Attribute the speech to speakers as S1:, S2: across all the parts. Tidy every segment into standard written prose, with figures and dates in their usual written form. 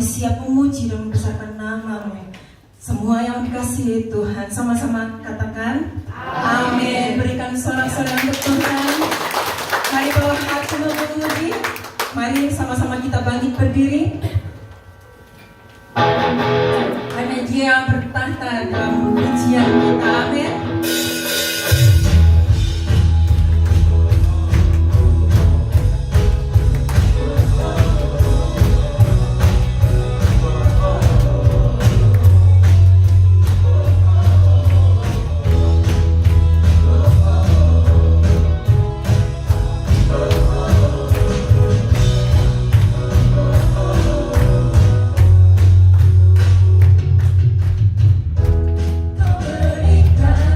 S1: siap memuji dan membesarkan nama-Mu. Semua yang dikasihi Tuhan, sama-sama katakan amin. Berikan sorak-sorai untuk Tuhan. Mari bawa hati memuji. Mari sama-sama kita bangkit berdiri. Karena Dia yang bertahta dalam pujian kita, amin.
S2: Berikan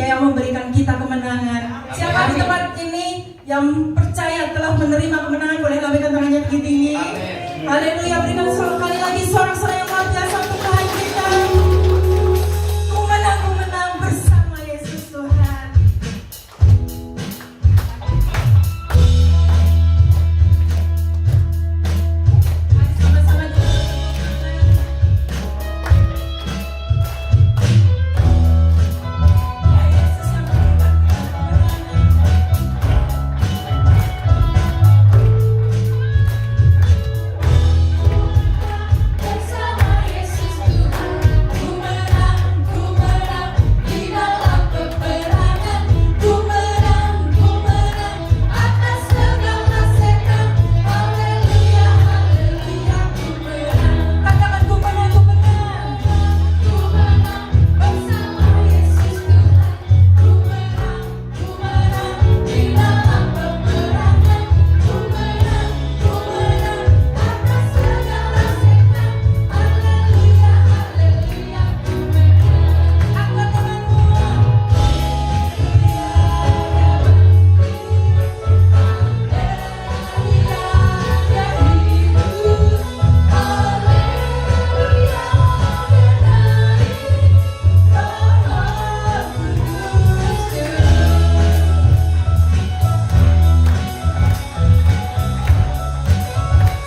S1: Dia yang memberikan kita kemenangan. Siapa di tempat ini yang percaya telah menerima kemenangan, boleh lambaikan tangannya tinggi-tinggi. Haleluya, berikan sekali lagi sorak-sorai yang luar biasa untuk Tuhan kita. Ku menang bersama Yesus Tuhan. Mari sama-sama kita ya Yesus yang memberikan
S2: bersama Yesus Tuhan, ku menang di dalam peperangan, ku menang atas segala setan. Haleluya, haleluya, ku menang.
S1: katakan ku menang
S2: Ku menang bersama Yesus Tuhan, ku menang di dalam peperangan, ku menang atas segala setan. Haleluya, haleluya, ku menang.
S1: angkat tanganmu.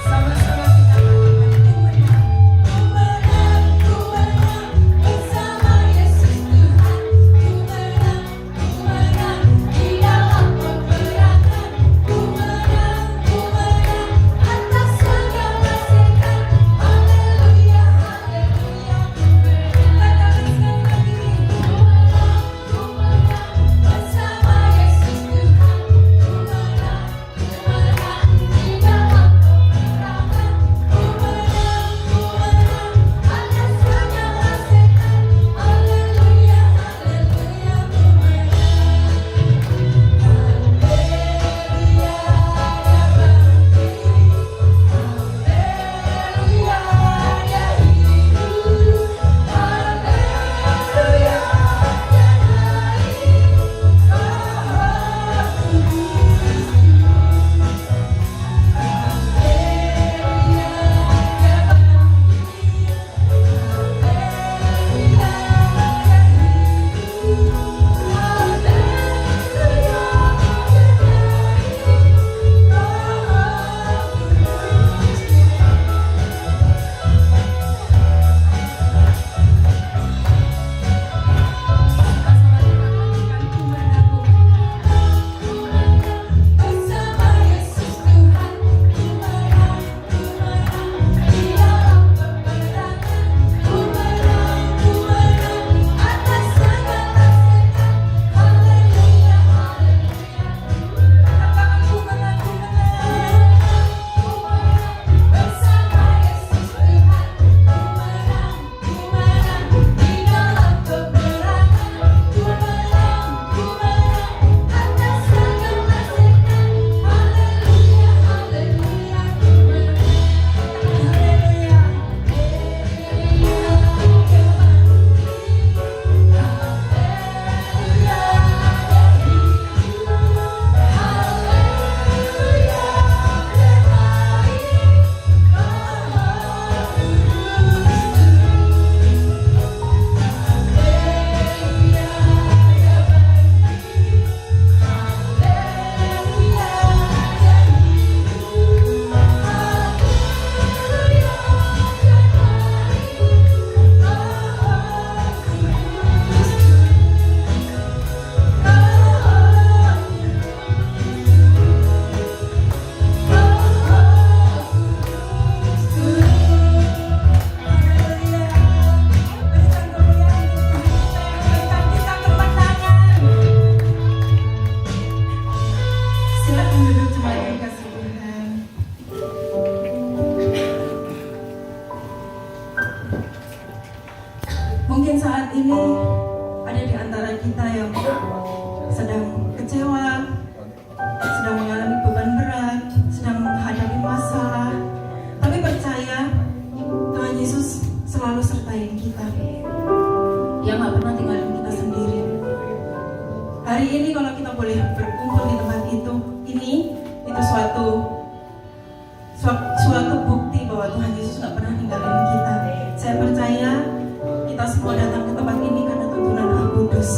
S1: Sama-sama kita katakan ku menang.
S2: Bersama Yesus Tuhan, ku menang di dalam peperangan, ku menang atas segala setan. Haleluya, haleluya, ku menang.
S1: Katakan sekali lagi.
S2: Ku menang bersama Yesus Tuhan, ku menang di dalam peperangan, ku menang atas segala setan. Haleluya, haleluya, ku bersama Yesus Tuhan, ku menang di dalam peperangan, ku menang atas segala setan. Haleluya, haleluya,
S1: Katakan ku menang.
S2: ku menang bersama Yesus Tuhan, ku menang di dalam peperangan, ku menang atas segala setan. Haleluya, haleluya, ku
S1: Silakan duduk jemaat yang dikasihi Tuhan. Mungkin saat ini ada di antara kita yang sedang kecewa, sedang mengalami beban berat, sedang menghadapi masalah. Tapi percaya Tuhan Yesus selalu sertai kita. Dia nggak pernah tinggalin kita sendiri. hari ini kalau kita boleh berkumpul di tempat itu suatu bukti bahwa Tuhan Yesus nggak pernah ninggalin kita. Saya percaya kita semua datang ke tempat ini karena tuntunan Roh Kudus.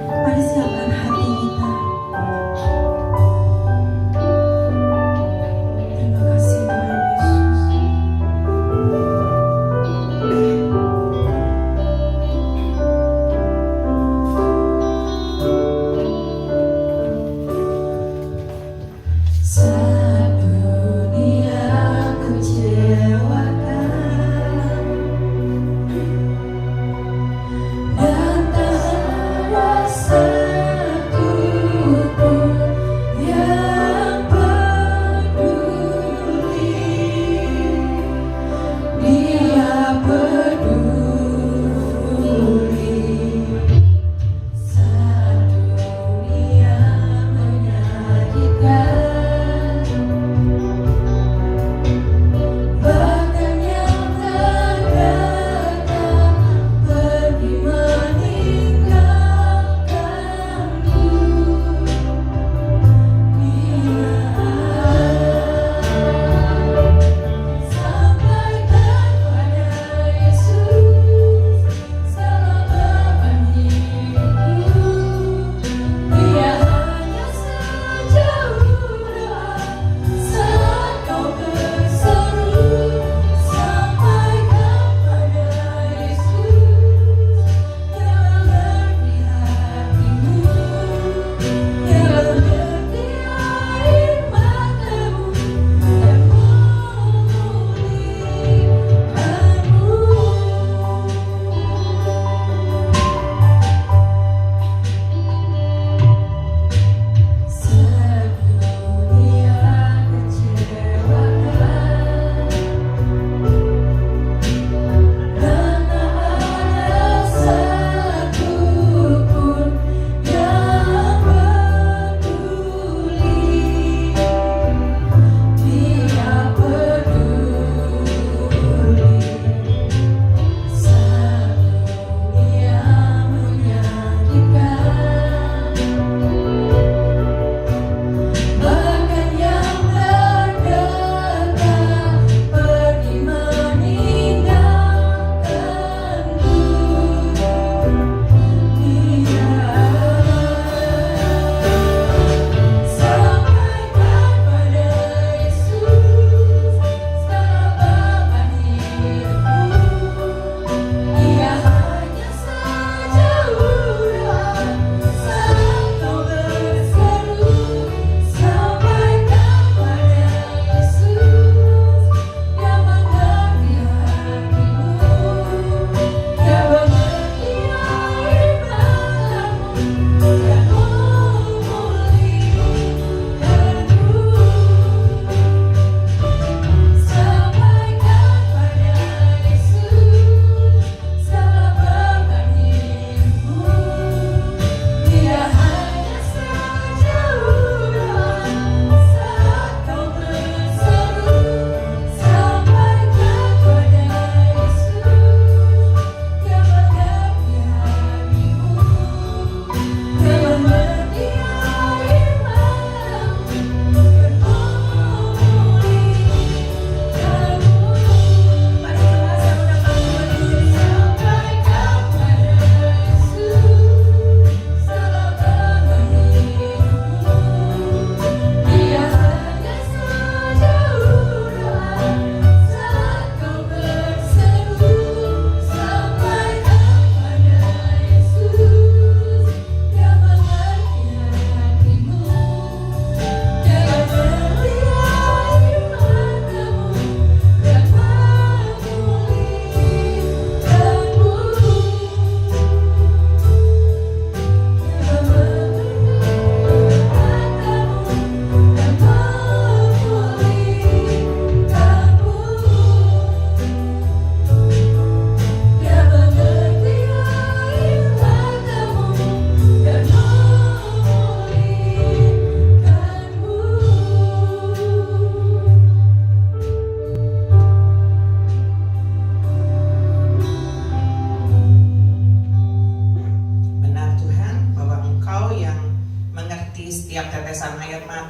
S1: Mari siapkan hati kita. Terima kasih Tuhan Yesus. Saat dunia kecewakan,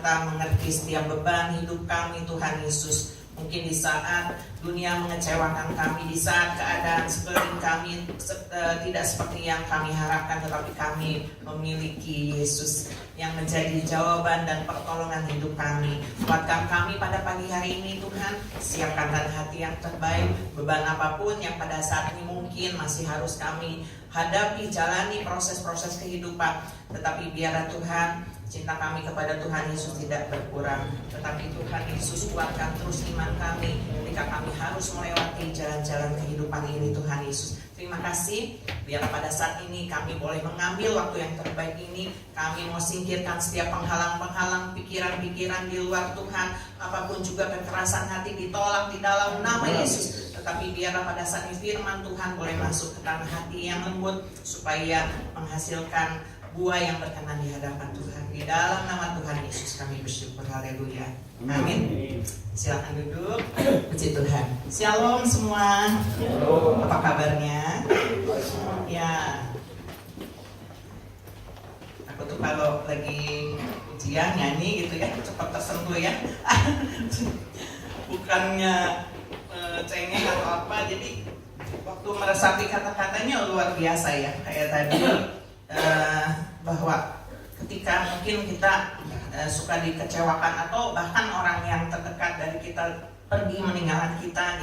S3: serta mengerti setiap beban hidup kami Tuhan Yesus. Mungkin di saat dunia mengecewakan kami, di saat keadaan sekeliling kami tidak seperti yang kami harapkan, tetapi kami memiliki Yesus yang menjadi jawaban dan pertolongan hidup kami. Kuatkan kami pada pagi hari ini Tuhan, siapkan hati yang terbaik, beban apapun yang pada saat ini mungkin masih harus kami hadapi, jalani proses-proses kehidupan. Tetapi biarlah Tuhan, cinta kami kepada Tuhan Yesus tidak berkurang, tetapi Tuhan Yesus kuatkan terus iman kami ketika kami harus melewati jalan-jalan kehidupan ini Tuhan Yesus. Terima kasih, biar pada saat ini kami boleh mengambil waktu yang terbaik ini. Kami mau singkirkan setiap penghalang-penghalang pikiran-pikiran di luar Tuhan, apapun juga kekerasan hati ditolak di dalam nama Yesus. Tetapi biarlah pada saat ini firman Tuhan boleh masuk ke tanah hati yang lembut, supaya menghasilkan buah yang berkenan di hadapan Tuhan. Di dalam nama Tuhan Yesus kami bersyukur. Haleluya. Amin. Silakan duduk. Puji Tuhan. Shalom semua. Apa kabarnya? Ya. Aku tuh kalau lagi ujian nyanyi gitu ya, cepat tersentuh ya. Bukannya cengeng atau apa. Jadi waktu meresapi kata-katanya luar biasa ya. Kayak tadi bahwa ketika mungkin kita suka dikecewakan atau bahkan orang yang terdekat dari kita pergi meninggalkan kita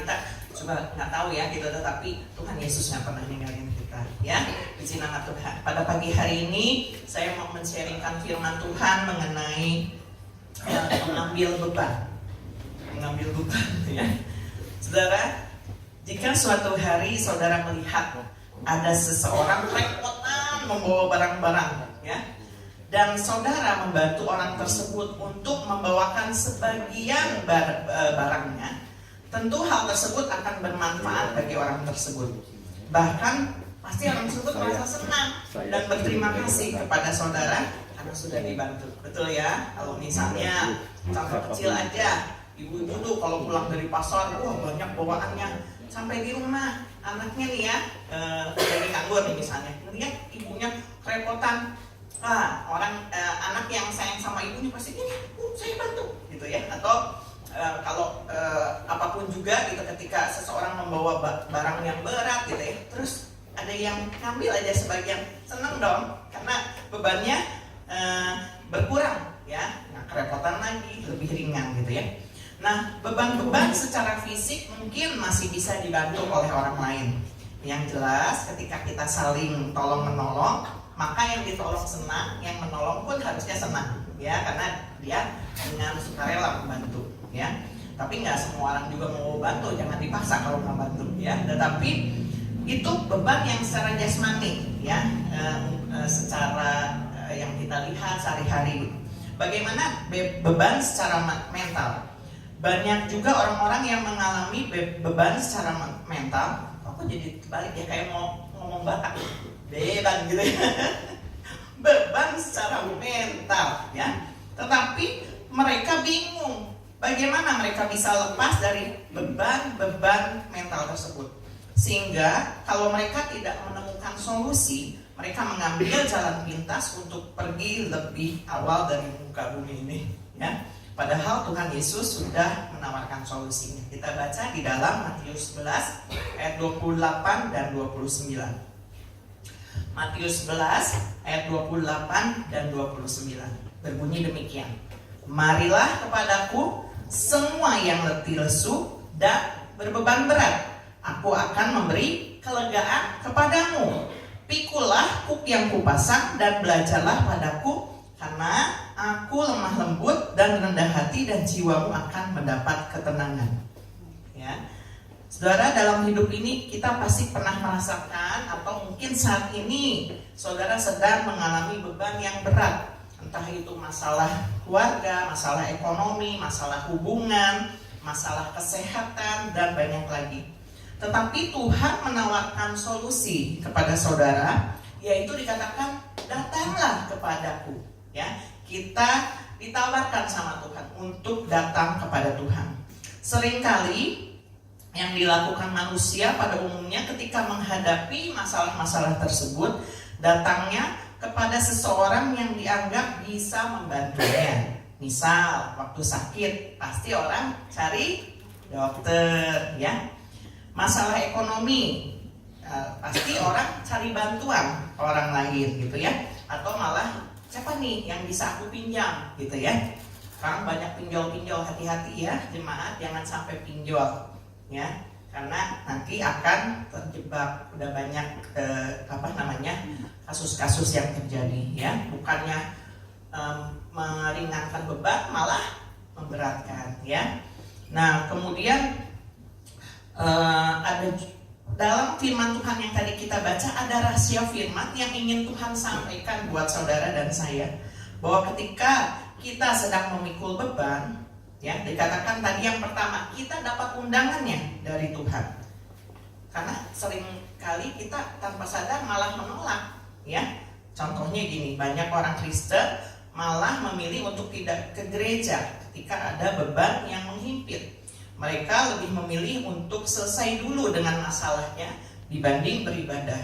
S3: juga nggak tahu ya gitu, tetapi Tuhan Yesus yang pernah ninggalin kita ya. Puji nama Tuhan. Pada pagi hari ini saya mau men-sharingkan firman Tuhan mengenai mengambil beban ya. Saudara, jika suatu hari saudara melihat ada seseorang repotan membawa barang-barang ya, dan saudara membantu orang tersebut untuk membawakan sebagian barangnya, tentu hal tersebut akan bermanfaat bagi orang tersebut. Bahkan pasti orang tersebut merasa senang dan berterima kasih kepada saudara karena sudah dibantu. Betul ya? Kalau misalnya contoh kecil aja, ibu-ibu tuh kalau pulang dari pasar, wah banyak bawaannya, sampai di rumah anaknya nih ya, lagi nganggur nih misalnya, lihat ibunya kerepotan, anak yang sayang sama ibunya pasti ini, saya bantu gitu ya. Atau kalau apapun juga gitu, ketika seseorang membawa barang yang berat gitu ya, terus ada yang ngambil aja sebagian, seneng dong karena bebannya berkurang ya, nggak kerepotan lagi, lebih ringan gitu ya. Nah, beban-beban secara fisik mungkin masih bisa dibantu oleh orang lain. Yang jelas ketika kita saling tolong-menolong, maka yang ditolong senang, yang menolong pun harusnya senang ya, karena dia dengan sukarela membantu ya. Tapi nggak semua orang juga mau bantu, jangan dipaksa kalau nggak bantu ya. Tetapi itu beban yang secara jasmani ya, secara yang kita lihat sehari-hari. Bagaimana beban secara mental? Banyak juga orang-orang yang mengalami beban secara mental. Aku jadi balik ya, kayak mau ngomong Batak, beban gitu ya. Beban secara mental ya. Tetapi mereka bingung bagaimana mereka bisa lepas dari beban-beban mental tersebut. Sehingga kalau mereka tidak menemukan solusi, mereka mengambil jalan pintas untuk pergi lebih awal dari muka bumi ini ya. Padahal Tuhan Yesus sudah menawarkan solusinya. Kita baca di dalam Matius 11 ayat 28 dan 29. Matius 11 ayat 28 dan 29 berbunyi demikian. Marilah kepadaku semua yang letih lesu dan berbeban berat, aku akan memberi kelegaan kepadamu. Pikulah kuk yang kupasang dan belajarlah padaku, karena aku lemah lembut dan rendah hati, dan jiwamu akan mendapat ketenangan. Ya, saudara, dalam hidup ini kita pasti pernah merasakan, atau mungkin saat ini saudara sedang mengalami beban yang berat. Entah itu masalah keluarga, masalah ekonomi, masalah hubungan, masalah kesehatan, dan banyak lagi. Tetapi Tuhan menawarkan solusi kepada saudara, yaitu dikatakan datanglah kepadaku. Ya, kita ditawarkan sama Tuhan untuk datang kepada Tuhan. Seringkali yang dilakukan manusia pada umumnya ketika menghadapi masalah-masalah tersebut, datangnya kepada seseorang yang dianggap bisa membantunya. Misal waktu sakit pasti orang cari dokter ya. Masalah ekonomi pasti orang cari bantuan orang lain gitu ya. Atau malah siapa nih yang bisa aku pinjam gitu ya. Sekarang banyak pinjol-pinjol, hati-hati ya jemaat, jangan sampai pinjol ya. Karena nanti akan terjebak. Udah banyak kasus-kasus yang terjadi ya. Bukannya meringankan beban, malah memberatkan ya. Nah kemudian ada dalam firman Tuhan yang tadi kita baca, ada rahasia firman yang ingin Tuhan sampaikan buat saudara dan saya, bahwa ketika kita sedang memikul beban ya, dikatakan tadi yang pertama, kita dapat undangannya dari Tuhan. Karena sering kali kita tanpa sadar malah menolak ya. Contohnya gini, banyak orang Kristen malah memilih untuk tidak ke gereja ketika ada beban yang menghimpit. Mereka lebih memilih untuk selesai dulu dengan masalahnya dibanding beribadah,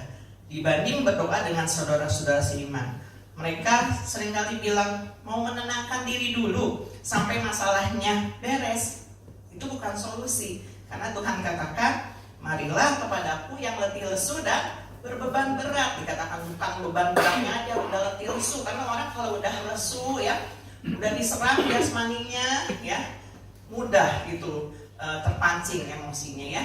S3: dibanding berdoa dengan saudara-saudara seiman. Mereka seringkali bilang mau menenangkan diri dulu sampai masalahnya beres. Itu bukan solusi, karena Tuhan katakan, marilah kepadaku yang letih lesu dan berbeban berat. Dikatakan bukan beban beratnya aja, udah letih lesu. Karena orang kalau udah lesu ya, udah diserang jasmaninya ya, mudah gitu terpancing emosinya ya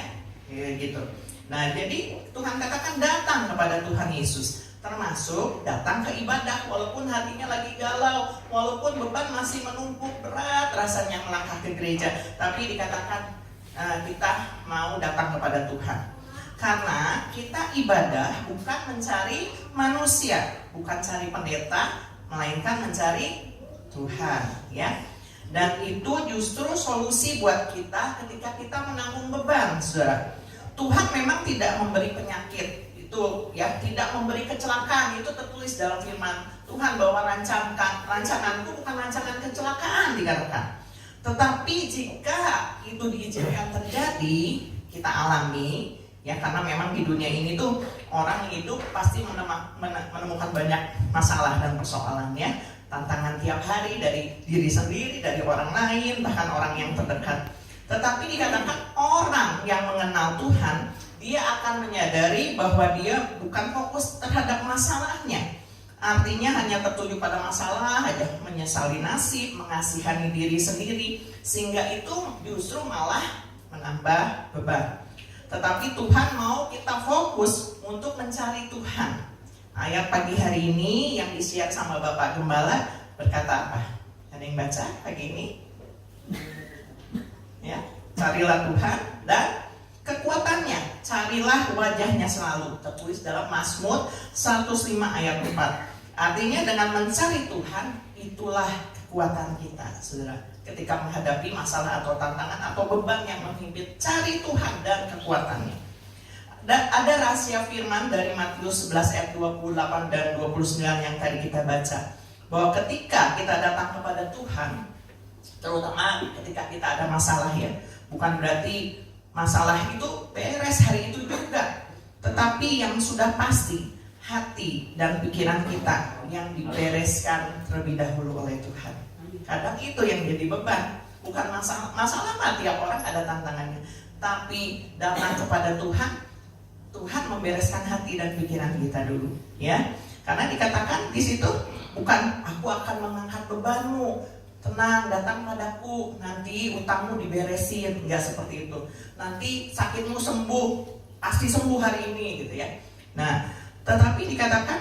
S3: gitu. Nah jadi Tuhan katakan datang kepada Tuhan Yesus, termasuk datang ke ibadah walaupun hatinya lagi galau, walaupun beban masih menumpuk berat rasanya melangkah ke gereja, tapi dikatakan kita mau datang kepada Tuhan. Karena kita ibadah bukan mencari manusia, bukan cari pendeta, melainkan mencari Tuhan ya. Dan itu justru solusi buat kita ketika kita menanggung beban, saudara. Tuhan memang tidak memberi penyakit, itu ya, tidak memberi kecelakaan. Itu tertulis dalam firman Tuhan bahwa rancanganku bukan rancangan kecelakaan, dikatakan. Tetapi jika itu diizinkan terjadi, kita alami ya, karena memang di dunia ini tuh orang hidup pasti menemukan banyak masalah dan persoalan ya. Tantangan tiap hari dari diri sendiri, dari orang lain, bahkan orang yang terdekat. Tetapi dikatakan orang yang mengenal Tuhan, dia akan menyadari bahwa dia bukan fokus terhadap masalahnya. Artinya hanya tertuju pada masalah aja, menyesali nasib, mengasihani diri sendiri, sehingga itu justru malah menambah beban. Tetapi Tuhan mau kita fokus untuk mencari Tuhan. Ayat pagi hari ini yang di-share sama Bapak Gembala berkata apa? Ada yang baca pagi ini? Ya, carilah Tuhan dan kekuatannya, carilah wajahnya selalu. Tertulis dalam Mazmur 105 ayat 4. Artinya dengan mencari Tuhan, itulah kekuatan kita, saudara. Ketika menghadapi masalah atau tantangan atau beban yang menghimpit, cari Tuhan dan kekuatannya. Dan ada rahasia firman dari Matius 11 ayat 28 dan 29 yang tadi kita baca, bahwa ketika kita datang kepada Tuhan, terutama ketika kita ada masalah ya, bukan berarti masalah itu beres hari itu juga, tetapi yang sudah pasti hati dan pikiran kita yang dibereskan terlebih dahulu oleh Tuhan. Kadang itu yang jadi beban, bukan masalah mah tiap orang ada tantangannya, tapi datang kepada Tuhan, Tuhan membereskan hati dan pikiran kita dulu, ya. Karena dikatakan di situ bukan aku akan mengangkat bebanmu, tenang datang padaku, nanti utangmu diberesin, nggak seperti itu. Nanti sakitmu sembuh, pasti sembuh hari ini, gitu ya. Nah, tetapi dikatakan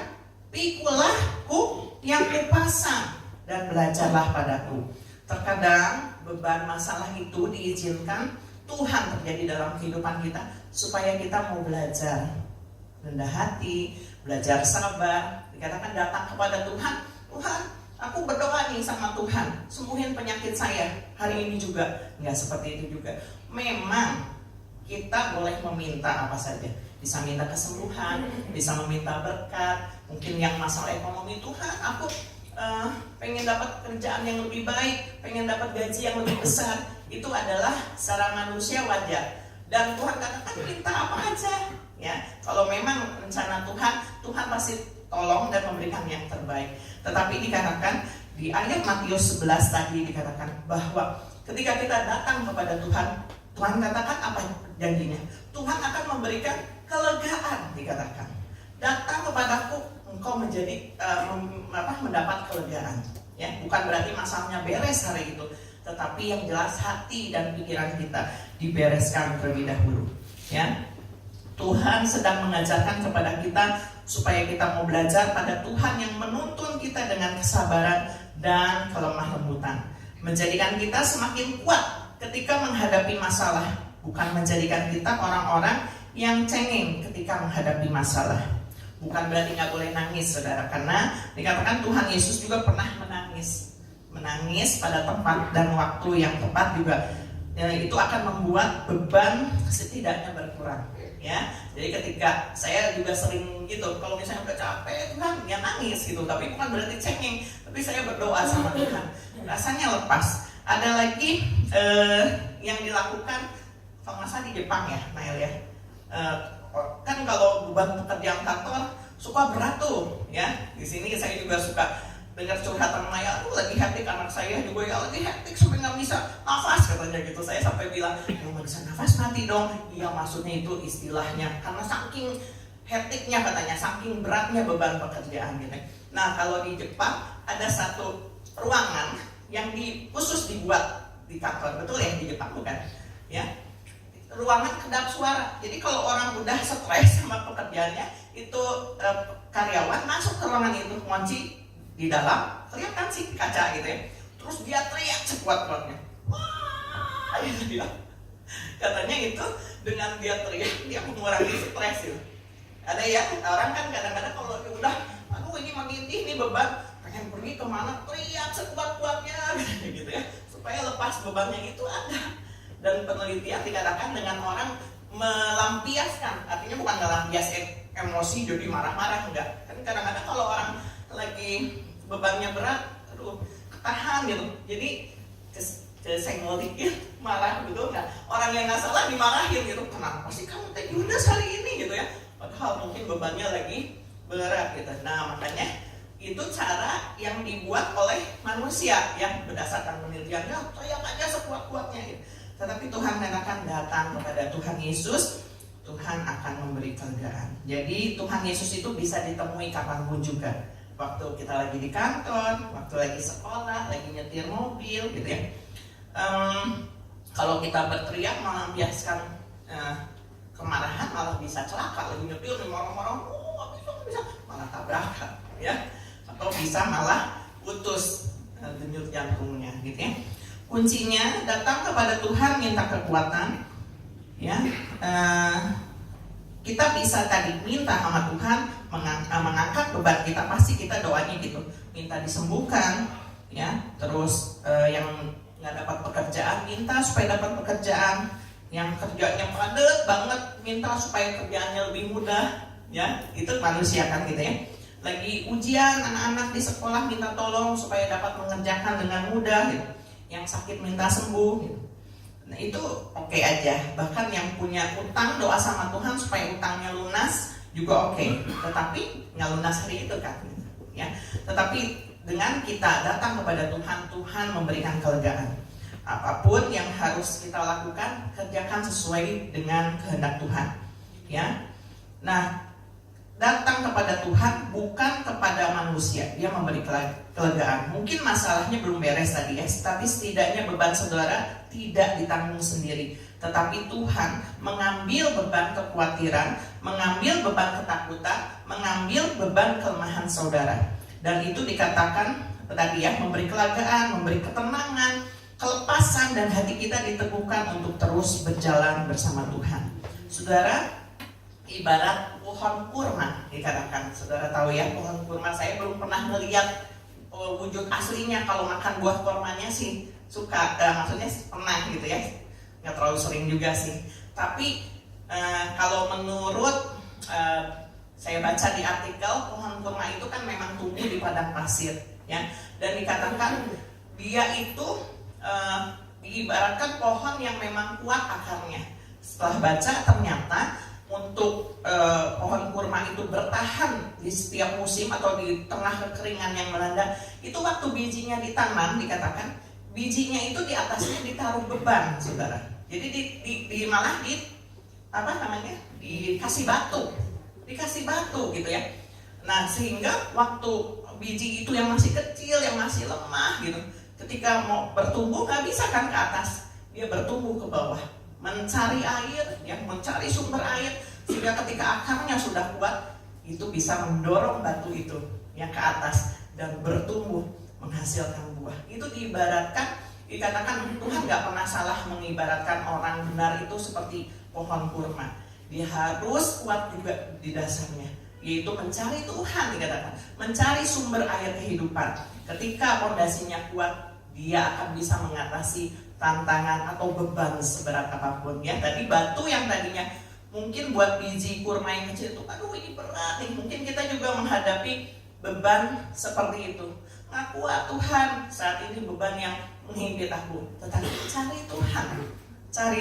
S3: pikulah-ku yang kupasang dan belajarlah padaku. Terkadang beban masalah itu diizinkan Tuhan terjadi dalam kehidupan kita supaya kita mau belajar rendah hati, belajar sabar. Dikatakan datang kepada Tuhan, Tuhan, aku berdoa nih sama Tuhan, sembuhin penyakit saya hari ini juga. Nggak seperti itu juga. Memang kita boleh meminta apa saja. Bisa minta kesembuhan, bisa meminta berkat. Mungkin yang masalah ekonomi, Tuhan, aku pengen dapat kerjaan yang lebih baik, pengen dapat gaji yang lebih besar. Itu adalah secara manusia wajar. Dan Tuhan katakan minta apa aja, ya. Kalau memang rencana Tuhan, Tuhan pasti tolong dan memberikan yang terbaik. Tetapi dikatakan Di ayat Matius 11 tadi dikatakan bahwa ketika kita datang kepada Tuhan, Tuhan katakan apa janjinya? Tuhan akan memberikan kelegaan, dikatakan. Datang kepadaku, engkau menjadi mendapat kelegaan. Ya, bukan berarti masalahnya beres hari itu, tetapi yang jelas hati dan pikiran kita dibereskan terlebih dahulu. Ya, Tuhan sedang mengajarkan kepada kita supaya kita mau belajar pada Tuhan yang menuntun kita dengan kesabaran dan kelemah lembutan, menjadikan kita semakin kuat ketika menghadapi masalah, bukan menjadikan kita orang-orang yang cengeng ketika menghadapi masalah. Bukan berarti nggak boleh nangis, saudara, karena dikatakan Tuhan Yesus juga pernah menangis pada tempat dan waktu yang tepat juga. Ya, itu akan membuat beban setidaknya berkurang. Ya, jadi ketika saya juga sering gitu, kalau misalnya udah capek, Tuhan ya nangis gitu, tapi bukan berarti cengeng, tapi saya berdoa sama Tuhan, rasanya lepas. Ada lagi yang dilakukan, kalau nggak salah di Jepang ya, Nail ya. Kan kalau beban pekerjaan kantor suka berat tuh, ya. Di sini saya juga suka dengar curhatan Maya, aduh lagi hektik anak saya juga ya lagi hektik sampai nggak bisa nafas katanya gitu. Saya sampai bilang, nggak bisa nafas mati dong. Iya, maksudnya itu istilahnya karena saking hektiknya katanya, saking beratnya beban pekerjaan gitu. Nah, kalau di Jepang ada satu ruangan yang khusus dibuat di kantor, betul ya, di Jepang bukan? Ya, ruangan kedap suara. Jadi kalau orang udah stres sama pekerjaannya, itu karyawan masuk ke ruangan itu, kunci di dalam, kelihatan sih kaca gitu ya. Terus dia teriak sekuat-kuatnya. Wah, gitu dia. Katanya itu dengan dia teriak, dia mengurangi stres gitu. Ada ya, orang kan kadang-kadang kalau udah, aduh ini menginti, ini beban, pengen pergi kemana, teriak sekuat-kuatnya gitu ya. Supaya lepas bebannya itu ada. Dan penelitian dikatakan dengan orang melampiaskan, artinya bukan melampias emosi jadi marah-marah, enggak. Kan kadang-kadang kalau orang lagi bebannya berat, aduh ketahan gitu, jadi kesenggol dikit marah gitu. Nah, orang yang nggak salah dimarahin gitu, kenapa sih kamu teh Yudas hari ini gitu ya, padahal mungkin bebannya lagi berat gitu. Nah, makanya itu cara yang dibuat oleh manusia yang berdasarkan penelitiannya, teriak aja sekuat-kuatnya gitu. Tetapi Tuhan katakan datang kepada Tuhan Yesus, Tuhan akan memberi kelegaan. Jadi Tuhan Yesus itu bisa ditemui kapanpun juga. Waktu kita lagi di kantor, waktu lagi sekolah, lagi nyetir mobil gitu ya. Kalau kita berteriak melampiaskan kemarahan, malah bisa celaka. Lagi nyetir marah-marah, bisa malah tabrakan ya. Atau bisa malah putus denyut jantungnya gitu ya. Kuncinya datang kepada Tuhan, minta kekuatan ya. Kita bisa tadi minta sama Tuhan mengangkat beban kita, pasti kita doanya gitu, minta disembuhkan ya. Terus yang nggak dapat pekerjaan, minta supaya dapat pekerjaan. Yang kerjanya padat banget, minta supaya kerjaannya lebih mudah ya. Itu manusia kan gitu ya. Lagi ujian anak-anak di sekolah, minta tolong supaya dapat mengerjakan dengan mudah gitu. Yang sakit minta sembuh gitu. Nah, itu oke aja. Bahkan yang punya utang doa sama Tuhan supaya utangnya lunas juga oke. Tetapi nggak lunas hari itu kan gitu, ya. Tetapi dengan kita datang kepada Tuhan, Tuhan memberikan kelegaan. Apapun yang harus kita lakukan, kerjakan sesuai dengan kehendak Tuhan ya. Nah, datang kepada Tuhan bukan kepada manusia, dia memberi kelegaan. Mungkin masalahnya belum beres tadi ya, tapi setidaknya beban saudara tidak ditanggung sendiri, tetapi Tuhan mengambil beban kekhawatiran, mengambil beban ketakutan, mengambil beban kelemahan saudara. Dan itu dikatakan tadi ya, memberi kelegaan, memberi ketenangan, kelepasan, dan hati kita diteguhkan untuk terus berjalan bersama Tuhan. Saudara, ibarat pohon kurma dikatakan. Saudara tahu ya, pohon kurma, saya belum pernah melihat wujud aslinya. Kalau makan buah kurmanya sih suka, maksudnya pernah gitu ya, nggak terlalu sering juga sih. Tapi kalau menurut saya baca di artikel, pohon kurma itu kan memang tumbuh di padang pasir ya, dan dikatakan dia itu diibaratkan pohon yang memang kuat akarnya. Setelah baca, ternyata untuk pohon kurma itu bertahan di setiap musim atau di tengah kekeringan yang melanda, itu waktu bijinya ditanam dikatakan bijinya itu di atasnya ditaruh beban, saudara. Jadi malah dikasih batu gitu ya. Nah sehingga waktu biji itu yang masih kecil, yang masih lemah gitu, ketika mau bertumbuh nggak bisa kan ke atas, dia bertumbuh ke bawah, mencari air, mencari sumber air, sehingga ketika akarnya sudah kuat, itu bisa mendorong batu itu yang ke atas dan bertumbuh menghasilkan buah. Itu dikatakan Tuhan nggak pernah salah mengibaratkan orang benar itu seperti pohon kurma. Dia harus kuat juga di dasarnya, yaitu mencari Tuhan, dikatakan mencari sumber air kehidupan. Ketika fondasinya kuat, dia akan bisa mengatasi tantangan atau beban seberat apapun ya. Tadi batu yang tadinya mungkin buat biji kurma yang kecil itu, aduh ini berat nih. Mungkin kita juga menghadapi beban seperti itu. Nggak kuat Tuhan, saat ini beban yang menghimpit aku. Tetapi cari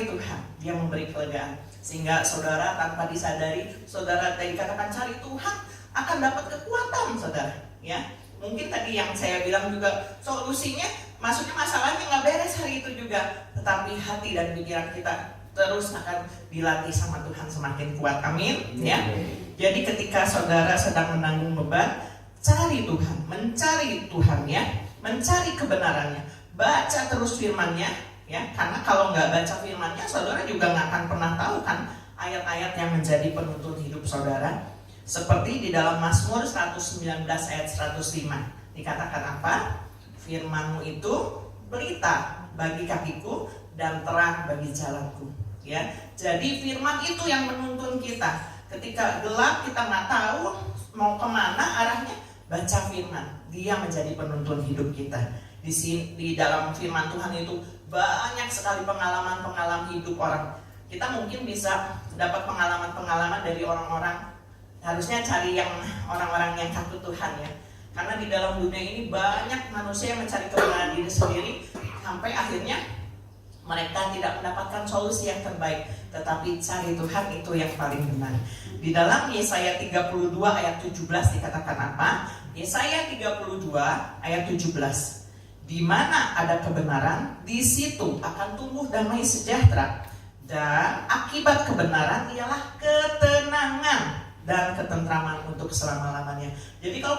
S3: Tuhan, dia memberi kelegaan. Sehingga saudara tanpa disadari, saudara tadi katakan cari Tuhan akan dapat kekuatan, saudara. Ya, mungkin tadi yang saya bilang juga solusinya, maksudnya masalahnya nggak beres hari itu juga, tetapi hati dan pikiran kita terus akan dilatih sama Tuhan semakin kuat. Amin. Ya. Jadi ketika saudara sedang menanggung beban, cari Tuhan, mencari Tuhan ya, mencari kebenarannya, baca terus firman-Nya. Ya, karena kalau nggak baca firman-Nya, saudara juga nggak akan pernah tahu kan ayat-ayat yang menjadi penuntun hidup saudara. Seperti di dalam Mazmur 119 ayat 105 dikatakan apa? Firman-Mu itu berita bagi kakiku dan terang bagi jalanku. Ya, jadi firman itu yang menuntun kita. Ketika gelap kita nggak tahu mau kemana arahnya, baca firman. Dia menjadi penuntun hidup kita. Di dalam firman Tuhan itu banyak sekali pengalaman hidup orang. Kita mungkin bisa dapat pengalaman dari orang-orang, harusnya cari yang orang-orang yang takut Tuhan ya. Karena di dalam dunia ini banyak manusia yang mencari kebenaran diri sendiri, sampai akhirnya mereka tidak mendapatkan solusi yang terbaik. Tetapi cari Tuhan itu yang paling benar. Di dalam Yesaya 32 ayat 17 dikatakan apa? Yesaya 32 ayat 17. Di mana ada kebenaran, di situ akan tumbuh damai sejahtera, dan akibat kebenaran ialah ketenangan dan ketentraman untuk selama-lamanya. Jadi kalau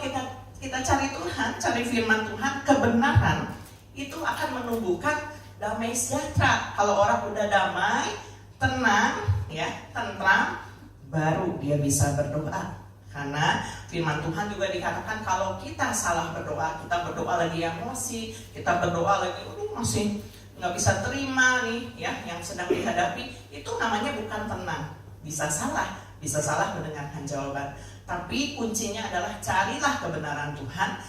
S3: kita cari Tuhan, cari firman Tuhan, kebenaran itu akan menumbuhkan damai sejahtera. Kalau orang udah damai, tenang, ya, tentram, baru dia bisa berdoa. Karena firman Tuhan juga dikatakan kalau kita salah berdoa, kita berdoa lagi emosi, kita berdoa lagi masih nggak bisa terima nih ya yang sedang dihadapi, itu namanya bukan tenang. Bisa salah mendengarkan jawaban. Tapi kuncinya adalah carilah kebenaran Tuhan.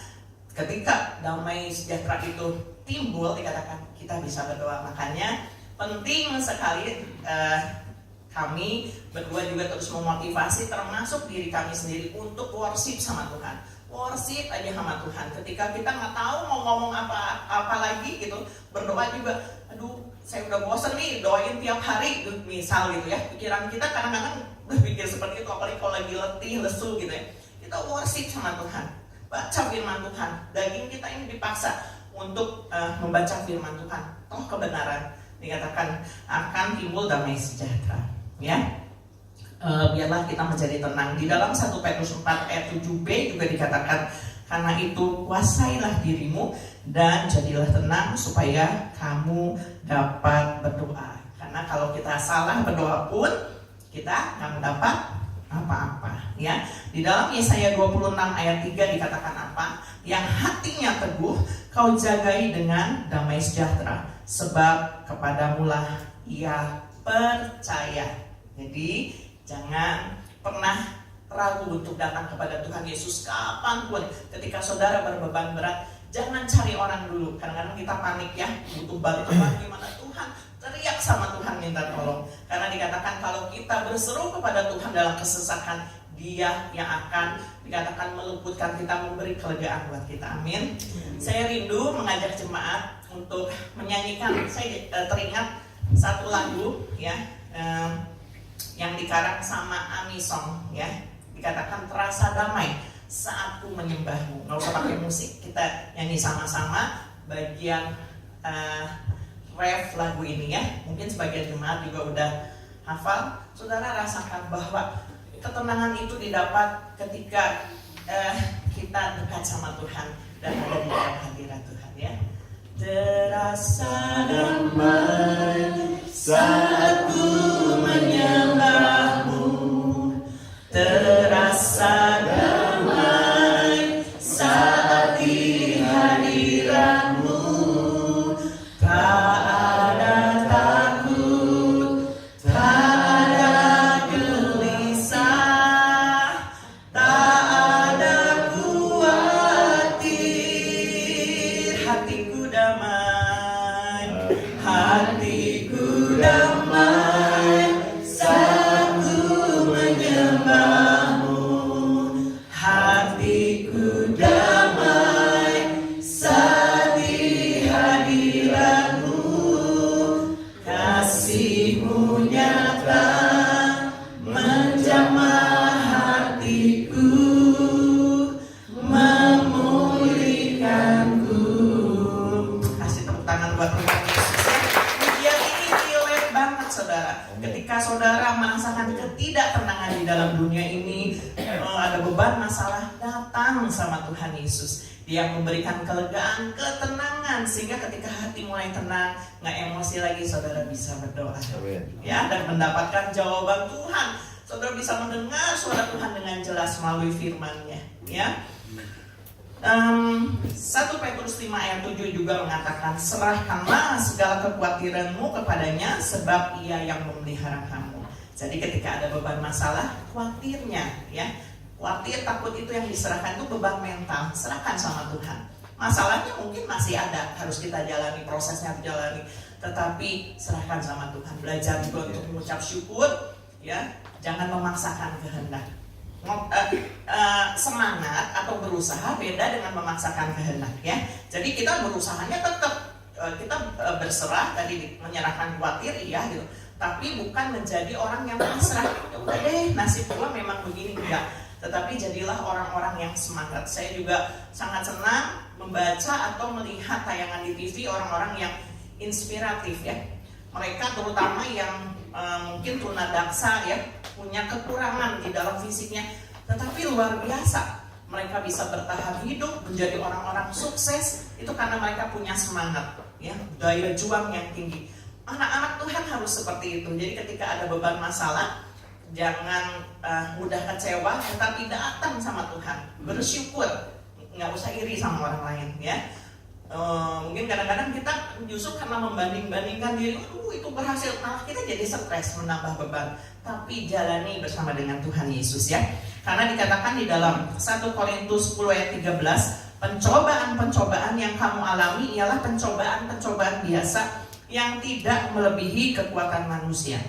S3: Ketika damai sejahtera itu timbul, dikatakan kita bisa berdoa. Makanya penting sekali kami berdua juga terus memotivasi termasuk diri kami sendiri untuk worship sama Tuhan. Worship aja sama Tuhan. Ketika kita nggak tahu mau ngomong apa lagi gitu, berdoa juga. Aduh, saya udah bosan nih doain tiap hari misal gitu ya. Pikiran kita kadang-kadang berpikir seperti itu, apalagi kalau lagi letih, lesu gitu ya. Kita worship sama Tuhan. Baca firman Tuhan. Daging kita ini dipaksa untuk membaca firman Tuhan. Toh kebenaran dikatakan akan timbul damai sejahtera. Ya, biarlah kita menjadi tenang. Di dalam 1 Petrus 4 ayat 7b juga dikatakan, karena itu kuasailah dirimu dan jadilah tenang supaya kamu dapat berdoa. Karena kalau kita salah berdoa pun kita nggak mendapat apa-apa. Ya, di dalam Yesaya 26 ayat 3 dikatakan apa? Yang hatinya teguh kau jagai dengan damai sejahtera, sebab kepadamulah ia percaya. Jadi jangan pernah ragu untuk datang kepada Tuhan Yesus kapanpun. Ketika saudara berbeban berat, jangan cari orang dulu. Kadang-kadang kita panik ya, butuh bantuan gimana Tuhan, teriak sama Tuhan minta tolong. Karena dikatakan kalau kita berseru kepada Tuhan dalam kesesakan, Dia yang akan dikatakan meluputkan kita, memberi kelegaan buat kita. Amin. Saya rindu mengajak jemaat untuk menyanyikan. Saya teringat satu lagu ya, yang dikarang sama Amisong ya. Dikatakan terasa damai saat ku menyembahmu. Nggak usah pakai musik, kita nyanyi sama-sama bagian ref lagu ini ya. Mungkin sebagian jemaat juga udah hafal. Saudara rasakan bahwa ketenangan itu didapat ketika kita dekat sama Tuhan dan ada di dalam hadirat Tuhan ya. Terasa damai saat ku menyembahmu, terasa damai saat di hadiratmu, tak ada takut, tak ada gelisah, tak ada khawatir. Hatiku damai, hatiku damai saat ku menyembahmu, hatiku damai saat di hadiratmu, kasihmu nyata menjamah hatiku, memulihkanku. Kasih tepuk tangan buat Tuhan Yesus ya. Pujian ini relate banget saudara. Ketika saudara merasakan ketidaktenangan di dalam dunia ini, ada beban masalah, datang sama Tuhan Yesus. Dia memberikan kelegaan, ketenangan, sehingga ketika hati mulai tenang, nggak emosi lagi, saudara bisa berdoa ya, dan mendapatkan jawaban Tuhan. Saudara bisa mendengar suara Tuhan dengan jelas melalui firman-Nya ya. 1 Petrus 5 ayat 7 juga mengatakan, serahkanlah segala kekhawatiranmu kepadanya, sebab ia yang memelihara kamu. Jadi ketika ada beban masalah, khawatirnya ya, khawatir, takut itu yang diserahkan, itu beban mental, serahkan sama Tuhan. Masalahnya mungkin masih ada, harus kita jalani, prosesnya jalani, tetapi serahkan sama Tuhan. Belajar juga untuk mengucap syukur ya, jangan memaksakan kehendak. Semangat atau berusaha beda dengan memaksakan kehendak ya. Jadi kita berusahanya tetap kita berserah, tadi menyerahkan khawatir iya gitu, tapi bukan menjadi orang yang pasrah. Ya udah deh, nasib gua memang begini, enggak. Tetapi jadilah orang-orang yang semangat. Saya juga sangat senang membaca atau melihat tayangan di TV orang-orang yang inspiratif ya. Mereka terutama yang mungkin tunadaksa ya, punya kekurangan di dalam fisiknya, tetapi luar biasa. Mereka bisa bertahan hidup, menjadi orang-orang sukses, itu karena mereka punya semangat ya, daya juang yang tinggi. Anak-anak Tuhan harus seperti itu. Jadi ketika ada beban masalah, jangan mudah kecewa, tetapi datang sama Tuhan, bersyukur, nggak usah iri sama orang lain ya. Mungkin kadang-kadang kita justru karena membanding-bandingkan diri, itu berhasil, malah kita jadi stres, menambah beban. Tapi jalani bersama dengan Tuhan Yesus ya. Karena dikatakan di dalam 1 Korintus 10 ayat 13, pencobaan-pencobaan yang kamu alami ialah pencobaan-pencobaan biasa yang tidak melebihi kekuatan manusia.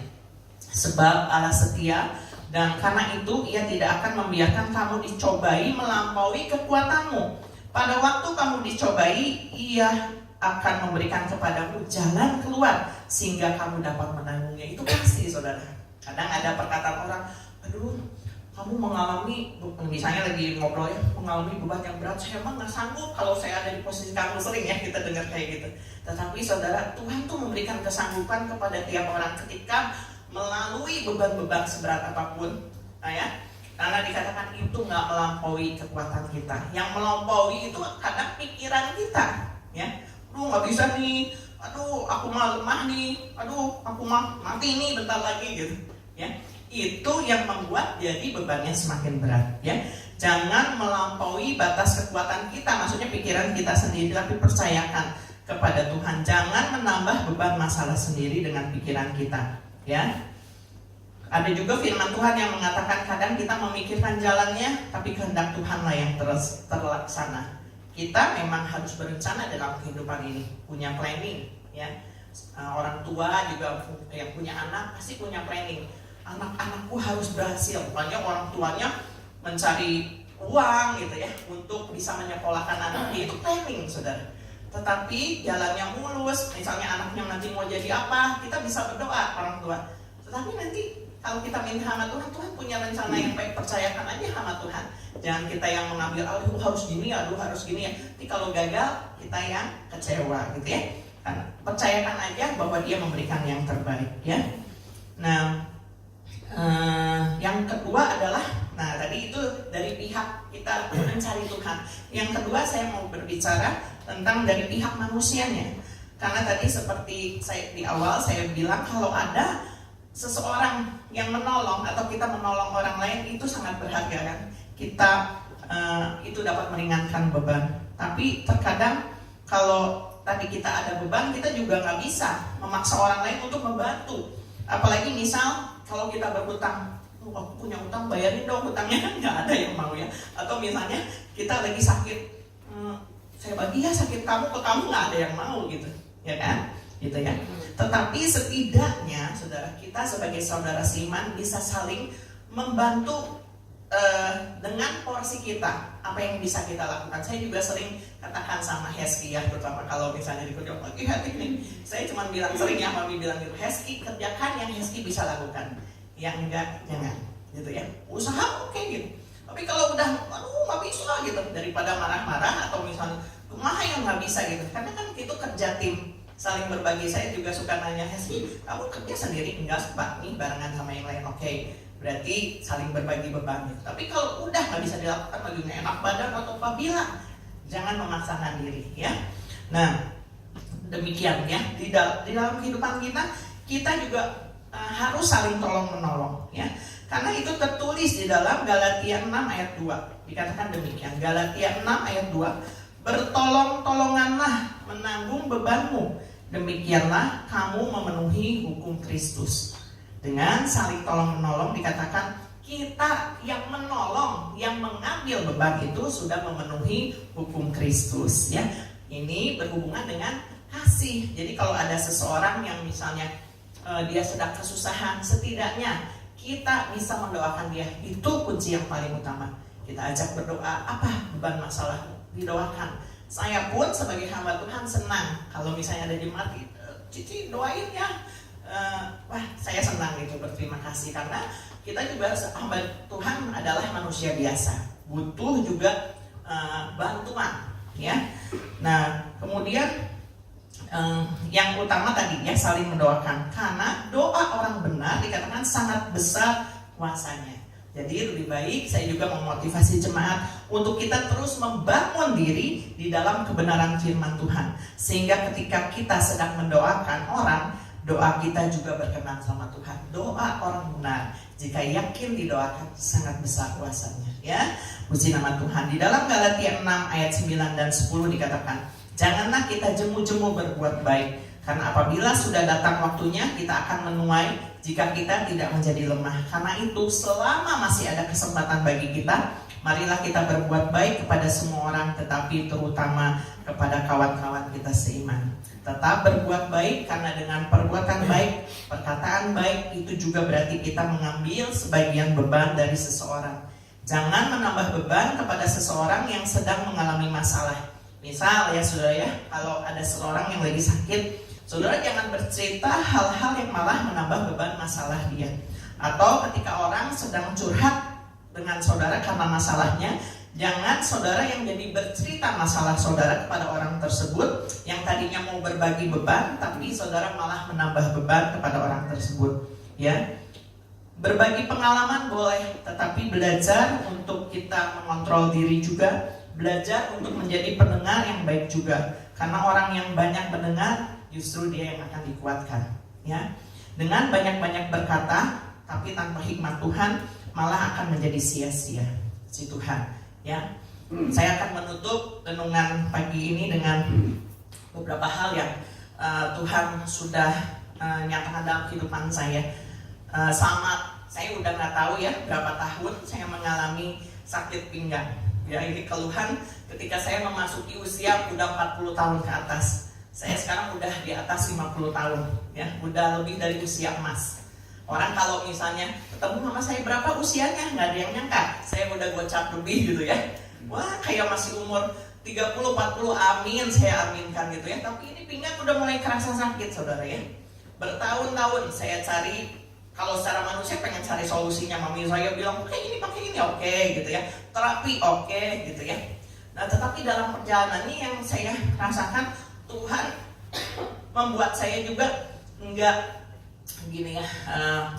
S3: Sebab Allah setia, dan karena itu ia tidak akan membiarkan kamu dicobai melampaui kekuatanmu. Pada waktu kamu dicobai, ia akan memberikan kepadamu jalan keluar sehingga kamu dapat menanggungnya. Itu pasti saudara. Kadang ada perkataan orang, aduh kamu mengalami, misalnya lagi ngobrol ya, mengalami beban yang berat, saya emang gak sanggup kalau saya ada di posisi kamu. Sering ya kita dengar kayak gitu. Tetapi saudara, Tuhan tuh memberikan kesanggupan kepada tiap orang ketika melalui beban-beban seberat apapun. Nah ya, karena dikatakan itu nggak melampaui kekuatan kita. Yang melampaui itu kadang pikiran kita, ya. Aduh nggak bisa nih, aduh aku mah lemah nih, aduh aku mah mati nih bentar lagi gitu, ya. Itu yang membuat jadi bebannya semakin berat, ya. Jangan melampaui batas kekuatan kita, maksudnya pikiran kita sendiri, tapi percayakan kepada Tuhan. Jangan menambah beban masalah sendiri dengan pikiran kita, ya. Ada juga firman Tuhan yang mengatakan kadang kita memikirkan jalannya, tapi kehendak Tuhanlah yang terlaksana. Kita memang harus berencana dalam kehidupan ini, punya planning, ya. Orang tua juga yang punya anak pasti punya planning. Anak-anakku harus berhasil, banyak orang tuanya mencari uang gitu ya untuk bisa menyekolahkan anaknya, itu planning, saudara. Tetapi jalannya mulus, misalnya anaknya nanti mau jadi apa, kita bisa berdoa orang tua. Tetapi nanti kalau kita minta sama Tuhan, Tuhan punya rencana yang baik, percayakan aja sama Tuhan. Jangan kita yang mengambil, aduh harus gini, aduh harus gini ya. Tapi kalau gagal, kita yang kecewa gitu ya. Karena percayakan aja bahwa Dia memberikan yang terbaik ya. Nah, yang kedua adalah, nah tadi itu dari pihak kita mencari Tuhan. Yang kedua saya mau berbicara tentang dari pihak manusianya. Karena tadi seperti saya di awal saya bilang, kalau ada seseorang yang menolong atau kita menolong orang lain, itu sangat berharga kan. Kita itu dapat meringankan beban. Tapi terkadang kalau tadi kita ada beban, kita juga nggak bisa memaksa orang lain untuk membantu. Apalagi misal kalau kita berhutang, aku punya utang, bayarin dong hutangnya, kan nggak ada yang mau ya. Atau misalnya kita lagi sakit, saya bagi ya sakit kamu ke kamu, nggak ada yang mau gitu, ya kan? Gitu ya. Tetapi setidaknya saudara, kita sebagai saudara seiman bisa saling membantu dengan porsi kita, apa yang bisa kita lakukan. Saya juga sering katakan sama Hesky ya, terutama kalau misalnya di kerja lagi hati nih, saya cuma bilang sering ya, mami bilang gitu, Hesky kerjakan yang Hesky bisa lakukan, yang enggak jangan, gitu ya. Usaha oke gitu. Tapi kalau udah, aduh nggak bisa gitu, daripada marah-marah atau misalnya kumaha yang nggak bisa gitu, karena kan itu kerja tim, saling berbagi. Saya juga suka nanya, Hesky, kamu kerja sendiri? Enggak, Pak, nih barengan sama yang lain. Oke, berarti saling berbagi beban gitu. Tapi kalau udah nggak bisa dilakukan, lagi nggak enak badan atau apa, bilang, jangan memaksakan diri ya. Nah, demikian ya, di dalam kehidupan kita juga harus saling tolong menolong ya. Karena itu tertulis di dalam Galatia 6 ayat 2. Dikatakan demikian, Galatia 6 ayat 2, bertolong-tolonganlah menanggung bebanmu, demikianlah kamu memenuhi hukum Kristus. Dengan saling tolong menolong dikatakan kita yang menolong, yang mengambil beban itu sudah memenuhi hukum Kristus ya. Ini berhubungan dengan kasih. Jadi kalau ada seseorang yang misalnya dia sedang kesusahan, setidaknya kita bisa mendoakan dia. Itu kunci yang paling utama. Kita ajak berdoa, apa beban masalahmu, didoakan. Saya pun sebagai hamba Tuhan senang kalau misalnya ada jemaat, Cici doain ya. Wah, saya senang gitu, berterima kasih, karena kita juga hamba Tuhan adalah manusia biasa, butuh juga bantuan ya. Nah, kemudian yang utama tadi ya, saling mendoakan, karena doa orang benar dikatakan sangat besar kuasanya. Jadi lebih baik saya juga memotivasi jemaat untuk kita terus membangun diri di dalam kebenaran firman Tuhan, sehingga ketika kita sedang mendoakan orang, doa kita juga berkenan sama Tuhan. Doa orang benar jika yakin didoakan sangat besar kuasanya ya. Puji nama Tuhan. Di dalam Galatia 6 ayat 9 dan 10 dikatakan, janganlah kita jemu-jemu berbuat baik, karena apabila sudah datang waktunya kita akan menuai jika kita tidak menjadi lemah. Karena itu selama masih ada kesempatan bagi kita, marilah kita berbuat baik kepada semua orang, tetapi terutama kepada kawan-kawan kita seiman. Tetap berbuat baik, karena dengan perbuatan baik, perkataan baik, itu juga berarti kita mengambil sebagian beban dari seseorang. Jangan menambah beban kepada seseorang yang sedang mengalami masalah. Misal ya saudara ya, kalau ada seseorang yang lagi sakit, saudara jangan bercerita hal-hal yang malah menambah beban masalah dia. Atau ketika orang sedang curhat dengan saudara karena masalahnya, jangan saudara yang jadi bercerita masalah saudara kepada orang tersebut yang tadinya mau berbagi beban, tapi saudara malah menambah beban kepada orang tersebut ya. Berbagi pengalaman boleh, tetapi belajar untuk kita mengontrol diri juga, belajar untuk menjadi pendengar yang baik juga. Karena orang yang banyak mendengar, justru dia yang akan dikuatkan ya. Dengan banyak-banyak berkata tapi tanpa hikmat Tuhan, malah akan menjadi sia-sia. Si Tuhan ya. Saya akan menutup renungan pagi ini dengan beberapa hal yang Tuhan sudah nyatakan dalam kehidupan saya. Saya udah nggak tahu ya berapa tahun saya mengalami sakit pinggang ya. Ini keluhan ketika saya memasuki usia udah 40 tahun ke atas. Saya sekarang udah di atas 50 tahun ya, udah lebih dari usia emas. Orang kalau misalnya ketemu sama saya berapa usianya, nggak ada yang nyangka saya udah gocap lebih gitu ya. Wah, kayak masih umur 30, 40, amin, saya aminkan gitu ya. Tapi ini pinggang udah mulai kerasa sakit saudara ya. Bertahun-tahun saya cari Kalau secara manusia pengen cari solusinya, mami saya bilang pakai ini oke gitu ya, terapi oke gitu ya. Nah tetapi dalam perjalanan ini yang saya rasakan Tuhan membuat saya juga enggak gini ya,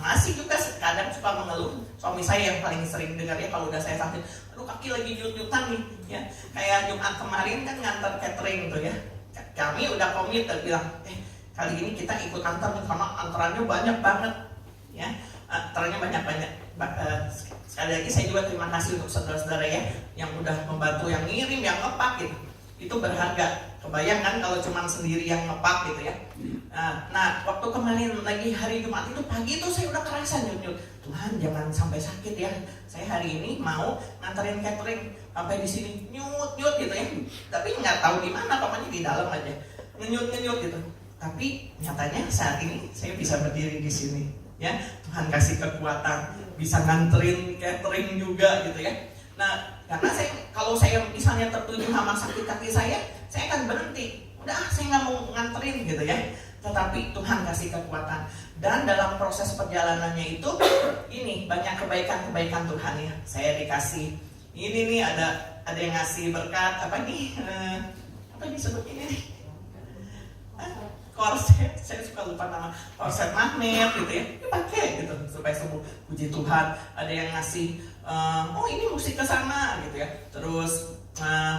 S3: masih juga kadang suka mengeluh. Suami saya yang paling sering dengar ya kalau udah saya sakit, aduh kaki lagi nyut-nyutan nih ya. Kayak Jumat kemarin kan ngantar catering tuh ya, kami udah komit dan bilang kali ini kita ikut antar nih karena antarannya banyak banget ya, antarannya banyak. Sekali lagi saya juga terima kasih untuk saudara-saudara ya yang udah membantu, yang ngirim, yang ngepak gitu. Itu berharga. Kebayang kan kalau cuma sendiri yang ngepak gitu ya. Nah, waktu kemarin lagi hari Jumat itu pagi itu saya udah kerasa nyut-nyut. Tuhan jangan sampai sakit ya. Saya hari ini mau nganterin catering sampai di sini nyut-nyut gitu ya. Tapi nggak tahu di mana, pokoknya di dalam aja. Ngenyut-ngenyut gitu. Tapi nyatanya saat ini saya bisa berdiri di sini ya. Tuhan kasih kekuatan bisa nganterin catering juga gitu ya. Nah, karena kalau saya misalnya tertuju sama sakit kaki saya akan berhenti. Udah, saya nggak mau nganterin gitu ya. Tetapi Tuhan kasih kekuatan. Dan dalam proses perjalanannya itu, ini banyak kebaikan-kebaikan Tuhan ya. Saya dikasih, ini nih ada yang ngasih berkat, apa disebut ini nih? Korset, saya suka lupa nama, korset magnet gitu ya, dipakai gitu supaya sembuh. Puji Tuhan. Ada yang ngasih, ini musik ke sana gitu ya. Terus